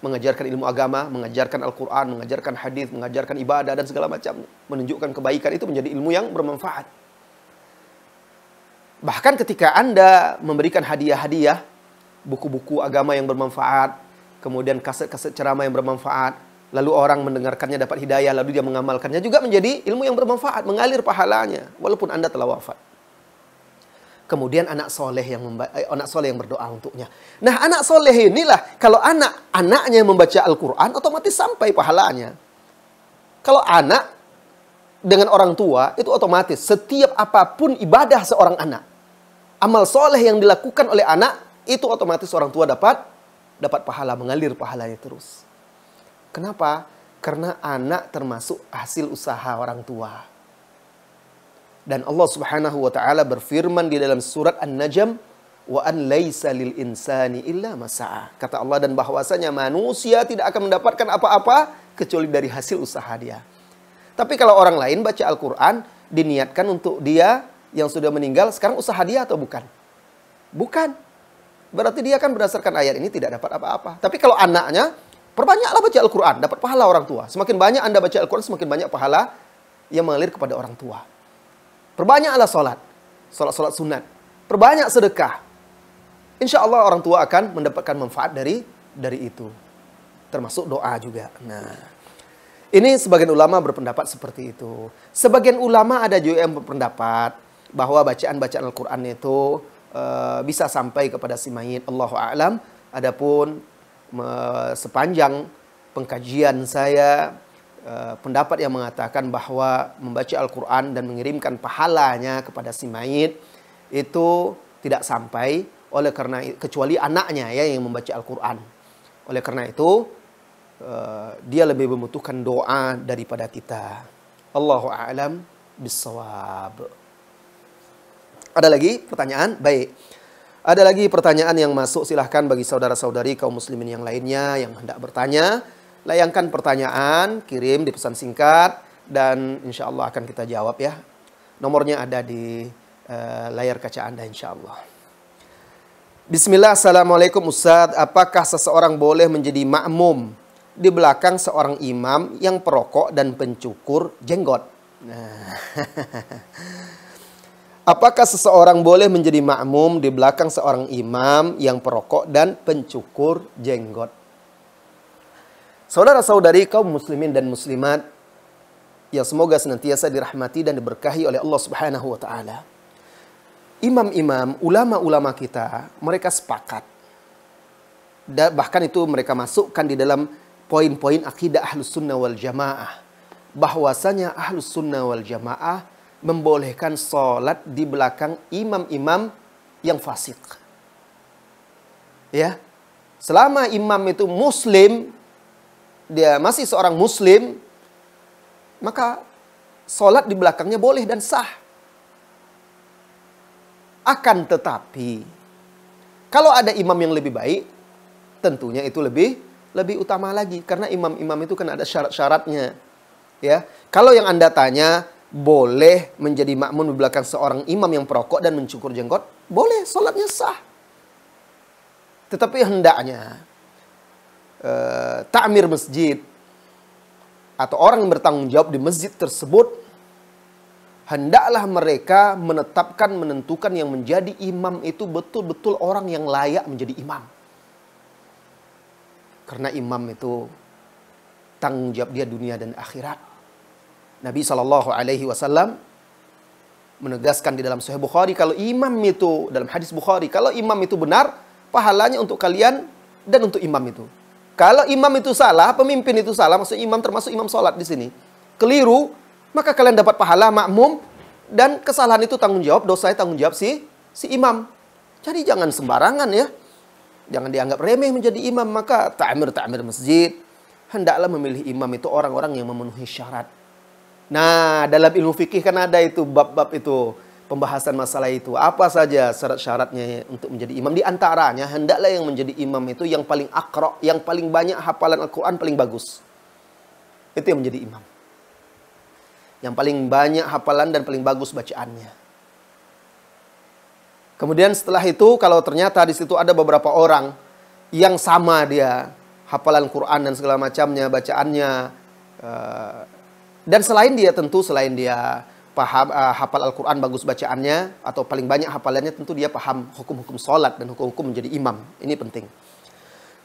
Mengajarkan ilmu agama, mengajarkan Al-Quran, mengajarkan hadis, mengajarkan ibadah, dan segala macam. Menunjukkan kebaikan, itu menjadi ilmu yang bermanfaat. Bahkan ketika Anda memberikan hadiah-hadiah, buku-buku agama yang bermanfaat, kemudian kaset-kaset ceramah yang bermanfaat, lalu orang mendengarkannya dapat hidayah, lalu dia mengamalkannya, juga menjadi ilmu yang bermanfaat, mengalir pahalanya, walaupun Anda telah wafat. Kemudian anak soleh yang berdoa untuknya. Nah, anak soleh inilah, kalau anaknya membaca Al-Quran, otomatis sampai pahalanya. Kalau anak dengan orang tua, itu otomatis setiap apapun ibadah seorang anak, amal soleh yang dilakukan oleh anak, itu otomatis orang tua dapat pahala, mengalir pahalanya terus. Kenapa? Karena anak termasuk hasil usaha orang tua. Dan Allah Subhanahu wa taala berfirman di dalam surat An-Najm, wa an laisa lil insani illa ma sa'a. Kata Allah, dan bahwasanya manusia tidak akan mendapatkan apa-apa kecuali dari hasil usaha dia. Tapi kalau orang lain baca Al-Qur'an, diniatkan untuk dia yang sudah meninggal, sekarang usaha dia atau bukan? Bukan. Berarti dia kan berdasarkan ayat ini tidak dapat apa-apa. Tapi kalau anaknya, perbanyaklah baca Al-Quran, dapat pahala orang tua. Semakin banyak Anda baca Al-Quran, semakin banyak pahala yang mengalir kepada orang tua. Perbanyaklah sholat sunat. Perbanyak sedekah. Insya Allah orang tua akan mendapatkan manfaat dari itu. Termasuk doa juga. Nah, ini sebagian ulama berpendapat seperti itu. Sebagian ulama ada juga yang berpendapat bahwa bacaan-bacaan Al-Quran itu bisa sampai kepada si mayit. Allahu a'lam. Adapun sepanjang pengkajian saya, pendapat yang mengatakan bahwa membaca Al-Quran dan mengirimkan pahalanya kepada si mayit itu tidak sampai, oleh karena kecuali anaknya ya yang membaca Al-Quran. Oleh karena itu dia lebih membutuhkan doa daripada kita. Allahu a'lam bissawab. Ada lagi pertanyaan? Baik. Ada lagi pertanyaan yang masuk, silahkan bagi saudara-saudari kaum muslimin yang lainnya yang hendak bertanya. Layangkan pertanyaan, kirim di pesan singkat, dan insya Allah akan kita jawab ya. Nomornya ada di layar kaca Anda insya Allah. Bismillah, Assalamualaikum Ustaz. Apakah seseorang boleh menjadi makmum di belakang seorang imam yang perokok dan pencukur jenggot? Nah. Apakah seseorang boleh menjadi makmum di belakang seorang imam yang perokok dan pencukur jenggot? Saudara-saudari kaum muslimin dan muslimat yang semoga senantiasa dirahmati dan diberkahi oleh Allah Subhanahu wa taala. Imam-imam, ulama-ulama kita, mereka sepakat. Bahkan itu mereka masukkan di dalam poin-poin akidah Ahlus Sunnah wal Jamaah. Bahwasanya Ahlus Sunnah wal Jamaah membolehkan sholat di belakang imam-imam yang fasik. Ya, selama imam itu muslim, dia masih seorang muslim, maka sholat di belakangnya boleh dan sah. Akan tetapi, kalau ada imam yang lebih baik, tentunya itu lebih utama lagi. Karena imam-imam itu kan ada syarat-syaratnya. Ya, kalau yang Anda tanya, boleh menjadi makmum di belakang seorang imam yang perokok dan mencukur jenggot? Boleh, sholatnya sah. Tetapi hendaknya ta'mir masjid atau orang yang bertanggung jawab di masjid tersebut, hendaklah mereka menentukan yang menjadi imam itu betul-betul orang yang layak menjadi imam. Karena imam itu tanggung jawab dia dunia dan akhirat. Nabi SAW menegaskan di dalam Sahih Bukhari, kalau imam itu, dalam hadis Bukhari, kalau imam itu benar, pahalanya untuk kalian dan untuk imam itu. Kalau imam itu salah, pemimpin itu salah, maksudnya imam termasuk imam sholat di sini, keliru, maka kalian dapat pahala makmum, dan kesalahan itu tanggung jawab, dosanya tanggung jawab si imam. Jadi jangan sembarangan ya. Jangan dianggap remeh menjadi imam. Maka ta'mir masjid, hendaklah memilih imam itu orang-orang yang memenuhi syarat. Nah, dalam ilmu fikih kan ada itu bab-bab itu, pembahasan masalah itu. Apa saja syarat-syaratnya untuk menjadi imam? Di antaranya, hendaklah yang menjadi imam itu yang paling aqra', yang paling banyak hafalan Al-Quran, paling bagus. Itu yang menjadi imam. Yang paling banyak hafalan dan paling bagus bacaannya. Kemudian setelah itu, kalau ternyata di situ ada beberapa orang yang sama dia, hafalan Quran dan segala macamnya, bacaannya, dan selain dia paham hafal Al-Quran, bagus bacaannya, atau paling banyak hafalannya, tentu dia paham hukum-hukum sholat dan hukum-hukum menjadi imam. Ini penting.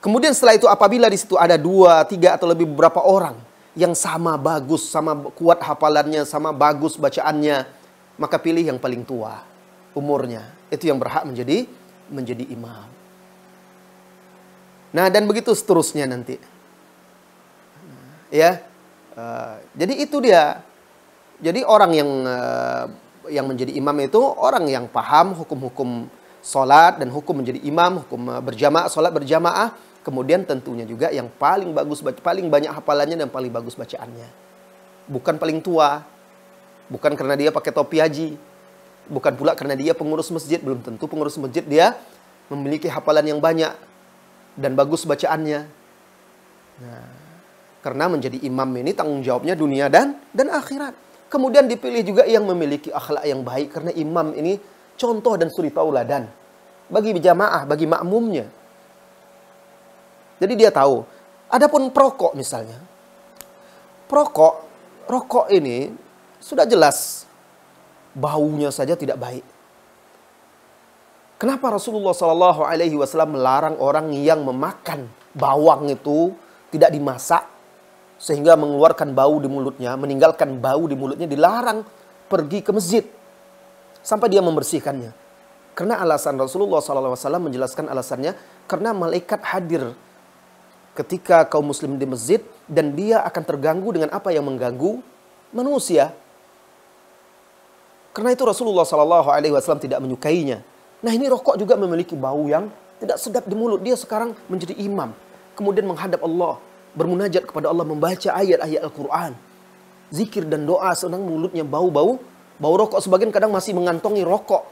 Kemudian setelah itu, apabila di situ ada 2, 3 atau lebih beberapa orang yang sama bagus, sama kuat hafalannya, sama bagus bacaannya, maka pilih yang paling tua umurnya. Itu yang berhak menjadi imam. Nah, dan begitu seterusnya nanti. Ya. Jadi itu dia. Jadi orang yang menjadi imam itu orang yang paham hukum-hukum sholat dan hukum menjadi imam, hukum berjamaah, sholat berjamaah. Kemudian tentunya juga yang paling bagus, paling banyak hafalannya dan paling bagus bacaannya. Bukan paling tua. Bukan karena dia pakai topi haji. Bukan pula karena dia pengurus masjid. Belum tentu pengurus masjid dia memiliki hafalan yang banyak dan bagus bacaannya. Nah, karena menjadi imam ini tanggung jawabnya dunia dan akhirat. Kemudian dipilih juga yang memiliki akhlak yang baik. Karena imam ini contoh dan suri tauladan bagi jamaah, bagi makmumnya. Jadi dia tahu. Adapun perokok misalnya. Rokok ini sudah jelas baunya saja tidak baik. Kenapa Rasulullah SAW melarang orang yang memakan bawang itu tidak dimasak sehingga mengeluarkan bau di mulutnya, meninggalkan bau di mulutnya, dilarang pergi ke masjid sampai dia membersihkannya? Karena alasan Rasulullah SAW menjelaskan alasannya, karena malaikat hadir ketika kaum muslim di masjid dan dia akan terganggu dengan apa yang mengganggu manusia. Karena itu Rasulullah SAW tidak menyukainya. Nah, ini rokok juga memiliki bau yang tidak sedap di mulut. Dia sekarang menjadi imam, kemudian menghadap Allah, bermunajat kepada Allah, membaca ayat-ayat Al-Quran, zikir dan doa, sedang mulutnya bau rokok. Sebagian kadang masih mengantongi rokok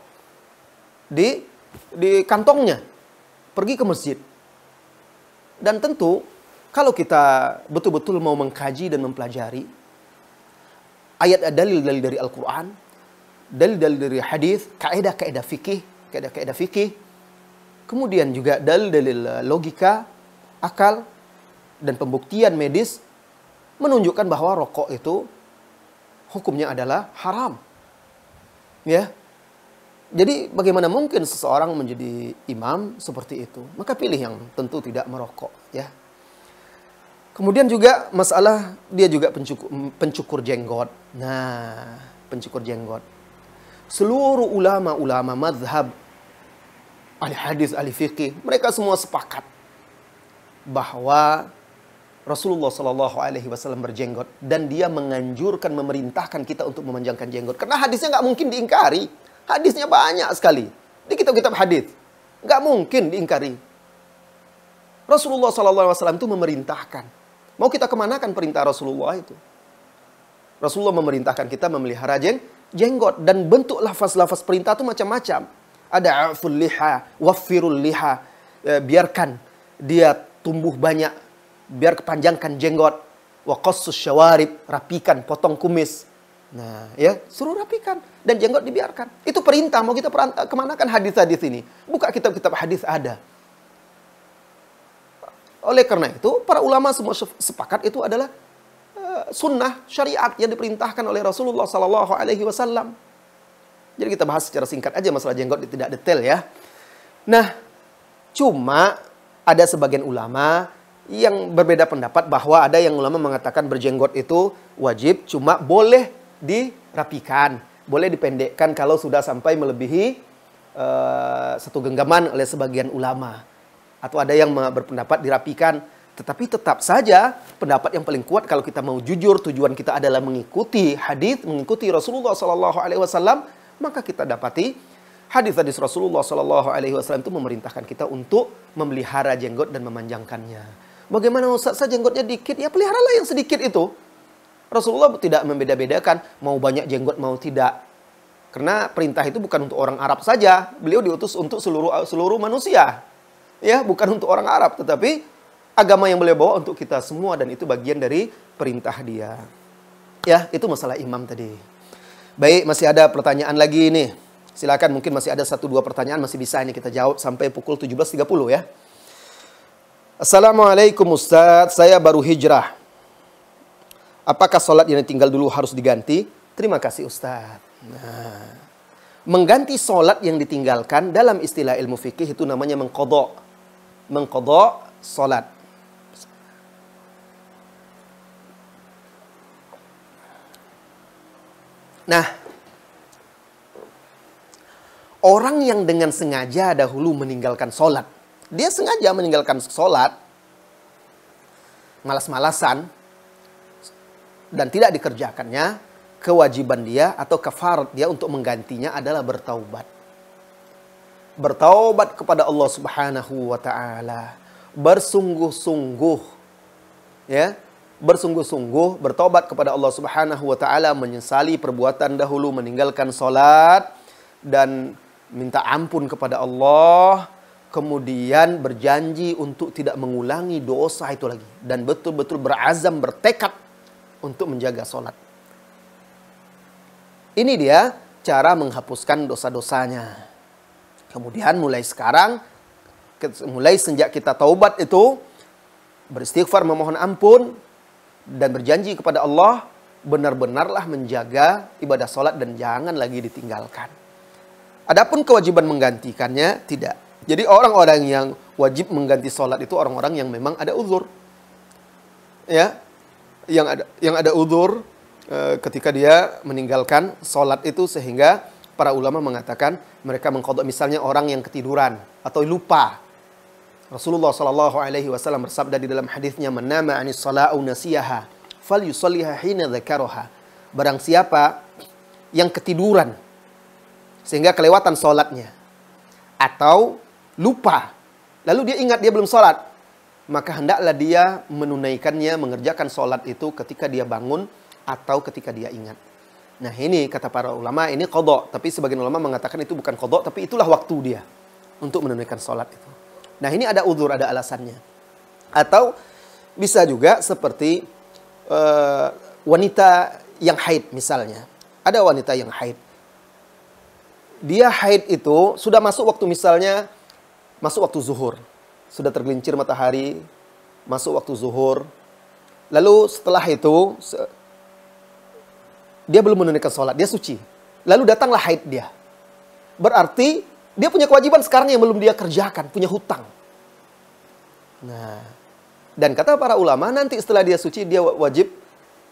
di kantongnya, pergi ke masjid. Dan tentu kalau kita betul-betul mau mengkaji dan mempelajari ayat dalil-dalil dari Al-Quran, dalil-dalil dari hadis, kaidah-kaidah fikih, kemudian juga dalil-dalil logika, akal, dan pembuktian medis menunjukkan bahwa rokok itu hukumnya adalah haram. Ya. Jadi bagaimana mungkin seseorang menjadi imam seperti itu? Maka pilih yang tentu tidak merokok, ya. Kemudian juga masalah dia juga pencukur jenggot. Nah, pencukur jenggot. Seluruh ulama-ulama mazhab, ahli hadis, ahli fikih, mereka semua sepakat bahwa Rasulullah SAW berjenggot dan dia menganjurkan, memerintahkan kita untuk memanjangkan jenggot. Karena hadisnya nggak mungkin diingkari. Hadisnya banyak sekali di kitab-kitab hadis, nggak mungkin diingkari. Rasulullah SAW itu memerintahkan. Mau kita kemanakan perintah Rasulullah itu? Rasulullah memerintahkan kita memelihara jenggot, dan bentuk lafaz-lafaz perintah itu macam-macam. Ada aful liha, waffirul liha, biarkan dia tumbuh banyak, biar kepanjangkan jenggot. Wa qassus syawarib, rapikan, potong kumis. Nah, ya, suruh rapikan dan jenggot dibiarkan. Itu perintah. Mau kita kemanakan hadis-hadis ini? Buka kitab-kitab hadis ada. Oleh karena itu, para ulama semua sepakat itu adalah sunnah syariat yang diperintahkan oleh Rasulullah Sallallahu Alaihi Wasallam. Jadi kita bahas secara singkat aja masalah jenggot, tidak detail ya. Nah, cuma ada sebagian ulama yang berbeda pendapat bahwa ada yang ulama mengatakan berjenggot itu wajib, cuma boleh dirapikan, boleh dipendekkan kalau sudah sampai melebihi satu genggaman oleh sebagian ulama. Atau ada yang berpendapat dirapikan. Tetapi tetap saja pendapat yang paling kuat kalau kita mau jujur, tujuan kita adalah mengikuti hadis, mengikuti Rasulullah Sallallahu Alaihi Wasallam, maka kita dapati hadis-hadis Rasulullah Sallallahu Alaihi Wasallam itu memerintahkan kita untuk memelihara jenggot dan memanjangkannya. Bagaimana Ustaz, jenggotnya dikit? Ya peliharalah yang sedikit itu. Rasulullah tidak membeda-bedakan mau banyak jenggot mau tidak. Karena perintah itu bukan untuk orang Arab saja. Beliau diutus untuk seluruh manusia. Ya, bukan untuk orang Arab, tetapi agama yang beliau bawa untuk kita semua, dan itu bagian dari perintah dia. Ya, itu masalah imam tadi. Baik, masih ada pertanyaan lagi nih. Silakan, mungkin masih ada 1-2 pertanyaan, masih bisa ini kita jawab sampai pukul 17.30 ya. Assalamualaikum Ustaz, saya baru hijrah. Apakah sholat yang ditinggal dulu harus diganti? Terima kasih Ustaz. Nah, mengganti sholat yang ditinggalkan dalam istilah ilmu fikih itu namanya mengqadha. Mengqadha sholat. Nah, orang yang dengan sengaja dahulu meninggalkan sholat, dia sengaja meninggalkan sholat, malas-malasan, dan tidak dikerjakannya, kewajiban dia atau kafarat dia untuk menggantinya adalah bertaubat. Bertaubat kepada Allah Subhanahu wa Ta'ala. Bersungguh-sungguh, ya, bersungguh-sungguh bertobat kepada Allah Subhanahu wa Ta'ala, menyesali perbuatan dahulu, meninggalkan salat dan minta ampun kepada Allah, kemudian berjanji untuk tidak mengulangi dosa itu lagi dan betul-betul berazam, bertekad untuk menjaga salat. Ini dia cara menghapuskan dosa-dosanya. Kemudian mulai sekarang, mulai sejak kita taubat itu, beristighfar, memohon ampun, dan berjanji kepada Allah, benar-benarlah menjaga ibadah sholat dan jangan lagi ditinggalkan. Adapun kewajiban menggantikannya, tidak. Jadi orang-orang yang wajib mengganti sholat itu orang-orang yang memang ada uzur. Ya, yang ada uzur ketika dia meninggalkan sholat itu, sehingga para ulama mengatakan mereka mengqadha, misalnya orang yang ketiduran atau lupa. Rasulullah Sallallahu Alaihi Wasallam bersabda di dalam hadisnya, "Man nama anis sala'u nasiyaha, fal yusalliha hina dzakaraha." Barang siapa yang ketiduran sehingga kelewatan sholatnya atau lupa, lalu dia ingat dia belum sholat, maka hendaklah dia menunaikannya, mengerjakan sholat itu ketika dia bangun atau ketika dia ingat. Nah, ini kata para ulama, ini qadha. Tapi sebagian ulama mengatakan itu bukan qadha, tapi itulah waktu dia untuk menunaikan sholat itu. Nah, ini ada uzur, ada alasannya. Atau bisa juga seperti wanita yang haid misalnya. Ada wanita yang haid. Dia haid itu sudah masuk waktu, misalnya masuk waktu zuhur. Sudah tergelincir matahari, masuk waktu zuhur. Lalu setelah itu dia belum menunaikan sholat, dia suci. Lalu datanglah haid dia. Berarti dia punya kewajiban sekarang yang belum dia kerjakan, punya hutang. Nah, dan kata para ulama, nanti setelah dia suci, dia wajib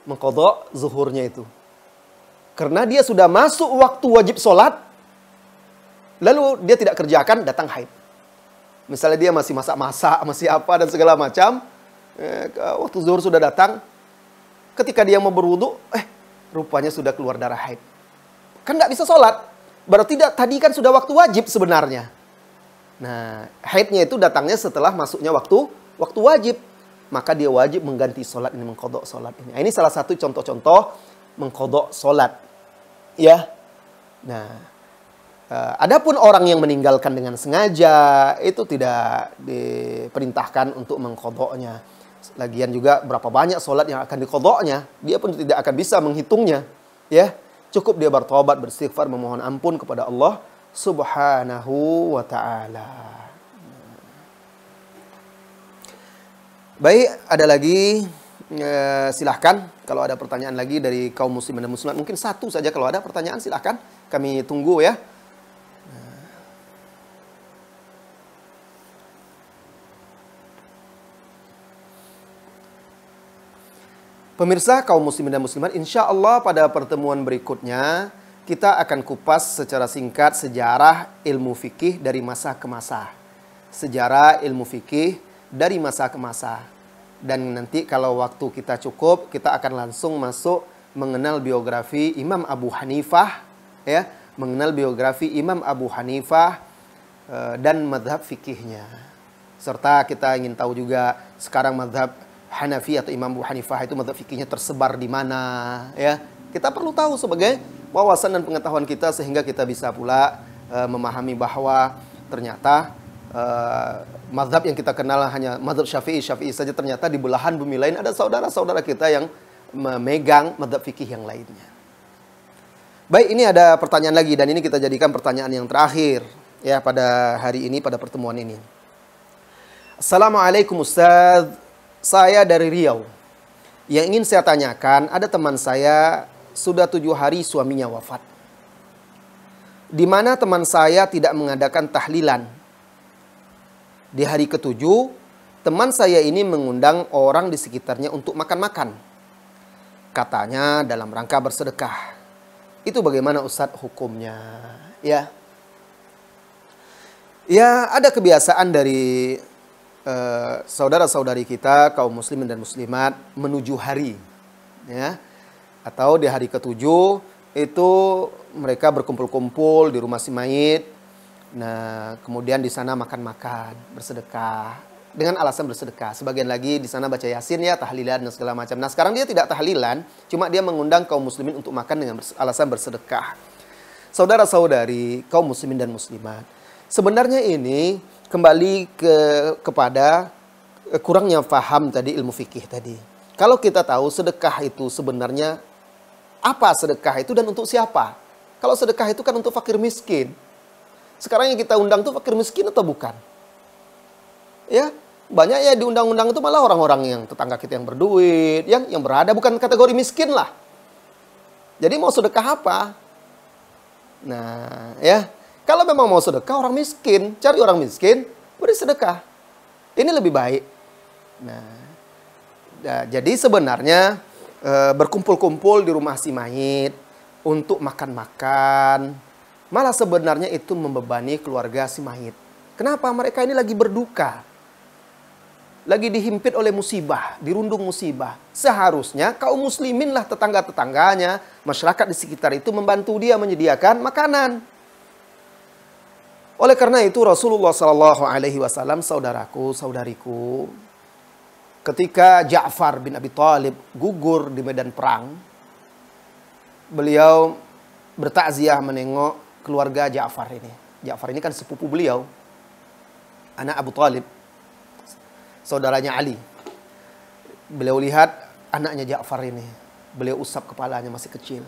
mengqadha zuhurnya itu. Karena dia sudah masuk waktu wajib sholat, lalu dia tidak kerjakan, datang haid. Misalnya dia masih masak-masak, masih apa dan segala macam, waktu zuhur sudah datang, ketika dia mau berwudu, rupanya sudah keluar darah haid. Kan nggak bisa sholat. Berarti tadi kan sudah waktu wajib sebenarnya. Nah, haidnya itu datangnya setelah masuknya waktu wajib. Maka dia wajib mengganti sholat ini, mengqadha sholat ini. Nah, ini salah satu contoh-contoh mengqadha sholat. Ya. Nah, adapun orang yang meninggalkan dengan sengaja, itu tidak diperintahkan untuk mengqadhanya. Lagian juga berapa banyak sholat yang akan diqadhanya, dia pun tidak akan bisa menghitungnya. Ya, cukup dia bertobat, beristighfar, memohon ampun kepada Allah Subhanahu wa Ta'ala. Baik, ada lagi, silahkan kalau ada pertanyaan lagi dari kaum muslimin dan muslimat. Mungkin satu saja kalau ada pertanyaan, silahkan. Kami tunggu ya. Pemirsa kaum muslimin dan muslimat, insya Allah pada pertemuan berikutnya kita akan kupas secara singkat sejarah ilmu fikih dari masa ke masa. Sejarah ilmu fikih dari masa ke masa. Dan nanti kalau waktu kita cukup, kita akan langsung masuk mengenal biografi Imam Abu Hanifah, ya, mengenal biografi Imam Abu Hanifah dan madhab fikihnya. Serta kita ingin tahu juga sekarang madhab Hanafi atau Imam Abu Hanifah itu madhab fikihnya tersebar di mana, ya. Kita perlu tahu sebagai wawasan dan pengetahuan kita sehingga kita bisa pula memahami bahwa ternyata madhab yang kita kenal hanya madhab Syafi'i saja, ternyata di belahan bumi lain ada saudara-saudara kita yang memegang madhab fikih yang lainnya. Baik, ini ada pertanyaan lagi dan ini kita jadikan pertanyaan yang terakhir ya pada hari ini, pada pertemuan ini. Assalamualaikum Ustaz, saya dari Riau. Yang ingin saya tanyakan, ada teman saya sudah 7 hari suaminya wafat. Di mana teman saya tidak mengadakan tahlilan. Di hari ke-7, teman saya ini mengundang orang di sekitarnya untuk makan-makan. Katanya dalam rangka bersedekah. Itu bagaimana Ustadz hukumnya? Ya, ada kebiasaan dari saudara-saudari kita kaum muslimin dan muslimat menuju hari, ya, atau di hari ke-7 itu mereka berkumpul-kumpul di rumah si mayit. Nah, kemudian di sana makan-makan, bersedekah dengan alasan bersedekah. Sebagian lagi di sana baca Yasin ya, tahlilan dan segala macam. Nah, sekarang dia tidak tahlilan, cuma dia mengundang kaum muslimin untuk makan dengan alasan bersedekah. Saudara-saudari kaum muslimin dan muslimat, sebenarnya ini kembali kepada kurangnya faham tadi ilmu fikih tadi. Kalau kita tahu sedekah itu sebenarnya apa sedekah itu dan untuk siapa? Kalau sedekah itu kan untuk fakir miskin. Sekarang yang kita undang itu fakir miskin atau bukan? Ya, banyak ya di undang-undang itu malah orang-orang yang tetangga kita yang berduit, yang berada, bukan kategori miskin lah. Jadi mau sedekah apa? Nah, ya. Kalau memang mau sedekah orang miskin, cari orang miskin, beri sedekah. Ini lebih baik. Nah, jadi sebenarnya berkumpul-kumpul di rumah si mayit untuk makan-makan, malah sebenarnya itu membebani keluarga si mayit. Kenapa? Mereka ini lagi berduka. Lagi dihimpit oleh musibah, dirundung musibah. Seharusnya kaum muslimin lah, tetangga-tetangganya, masyarakat di sekitar itu membantu dia menyediakan makanan. Oleh karena itu Rasulullah SAW, saudaraku, saudariku, ketika Ja'far bin Abi Thalib gugur di medan perang, beliau bertakziah menengok keluarga Ja'far ini. Ja'far ini kan sepupu beliau, anak Abu Thalib, saudaranya Ali. Beliau lihat anaknya Ja'far ini, beliau usap kepalanya masih kecil.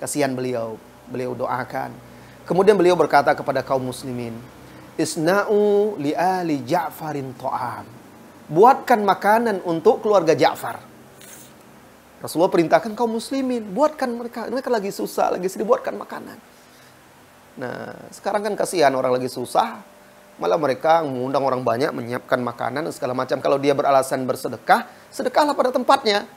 Kasihan beliau, beliau doakan. Kemudian beliau berkata kepada kaum muslimin, Isna'u li ali Ja'farin ta'am. Buatkan makanan untuk keluarga Ja'far. Rasulullah perintahkan kaum muslimin, buatkan mereka lagi susah, lagi sedih, buatkan makanan. Nah, sekarang kan kasihan orang lagi susah, malah mereka mengundang orang banyak, menyiapkan makanan dan segala macam. Kalau dia beralasan bersedekah, sedekahlah pada tempatnya.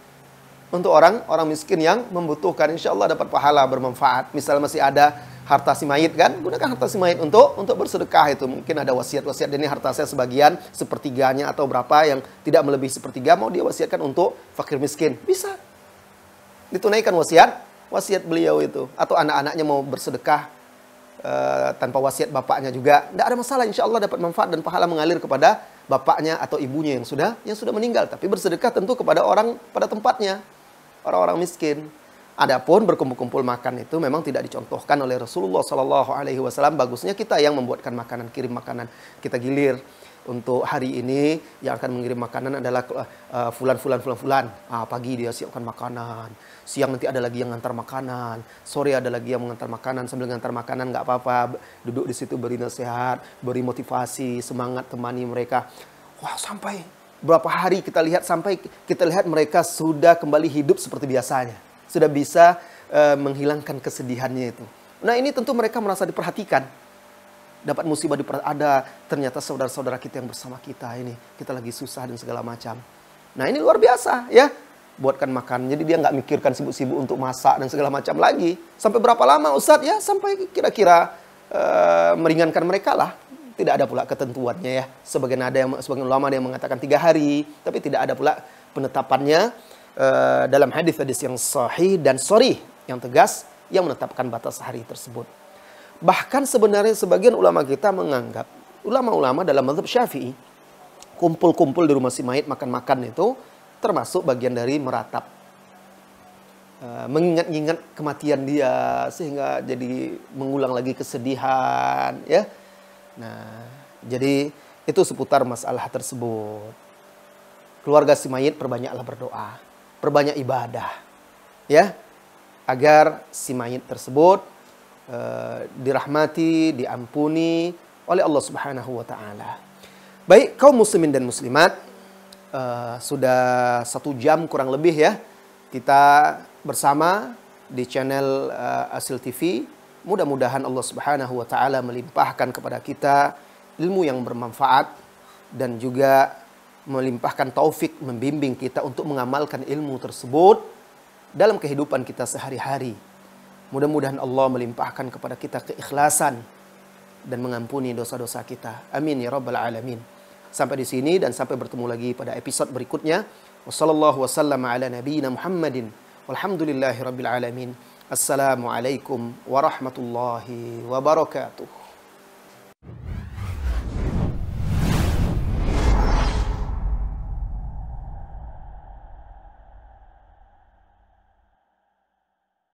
Untuk orang miskin yang membutuhkan, insya Allah dapat pahala bermanfaat. Misal masih ada harta si mayit kan, gunakan harta si mayit untuk bersedekah itu. Mungkin ada wasiat-wasiat, ini harta saya sebagian, sepertiganya atau berapa yang tidak melebihi sepertiga, mau dia wasiatkan untuk fakir miskin. Bisa ditunaikan wasiat beliau itu. Atau anak-anaknya mau bersedekah tanpa wasiat bapaknya juga, tidak ada masalah, insya Allah dapat manfaat dan pahala mengalir kepada bapaknya atau ibunya yang sudah meninggal. Tapi bersedekah tentu kepada orang pada tempatnya, orang-orang miskin. Adapun berkumpul-kumpul makan itu memang tidak dicontohkan oleh Rasulullah SAW. Bagusnya kita yang membuatkan makanan, kirim makanan, kita gilir. Untuk hari ini yang akan mengirim makanan adalah fulan. Pagi dia siapkan makanan, siang nanti ada lagi yang ngantar makanan, sore ada lagi yang mengantar makanan. Sambil ngantar makanan nggak apa-apa, duduk di situ beri nasihat, beri motivasi, semangat, temani mereka. Wah, sampai Berapa hari kita lihat sampai kita lihat mereka sudah kembali hidup seperti biasanya. Sudah bisa menghilangkan kesedihannya itu. Nah ini tentu mereka merasa diperhatikan. Dapat musibah ada ternyata saudara-saudara kita yang bersama kita ini. Kita lagi susah dan segala macam. Nah ini luar biasa ya. Buatkan makan. Jadi dia nggak mikirkan sibuk-sibuk untuk masak dan segala macam lagi. Sampai berapa lama Ustadz? Ya sampai kira-kira meringankan mereka lah. Tidak ada pula ketentuannya ya. Sebagian ulama ada yang mengatakan 3 hari. Tapi tidak ada pula penetapannya dalam hadis-hadis yang sahih dan sharih yang tegas yang menetapkan batas hari tersebut. Bahkan sebenarnya sebagian ulama kita menganggap, ulama-ulama dalam mazhab Syafi'i, kumpul-kumpul di rumah si mayit makan-makan itu termasuk bagian dari meratap. Mengingat-ingat kematian dia sehingga jadi mengulang lagi kesedihan ya. Nah, jadi itu seputar masalah tersebut. Keluarga si mayit perbanyaklah berdoa, perbanyak ibadah ya, agar si mayit tersebut dirahmati, diampuni oleh Allah Subhanahu wa taala. Baik, kaum muslimin dan muslimat, sudah 1 jam kurang lebih ya kita bersama di channel Asil TV. Mudah-mudahan Allah Subhanahu wa taala melimpahkan kepada kita ilmu yang bermanfaat dan juga melimpahkan taufik membimbing kita untuk mengamalkan ilmu tersebut dalam kehidupan kita sehari-hari. Mudah-mudahan Allah melimpahkan kepada kita keikhlasan dan mengampuni dosa-dosa kita. Amin ya rabbal alamin. Sampai di sini dan sampai bertemu lagi pada episode berikutnya. Wassallallahu wasallam ala nabiyyina Muhammadin walhamdulillahi rabbil alamin. Assalamualaikum warahmatullahi wabarakatuh.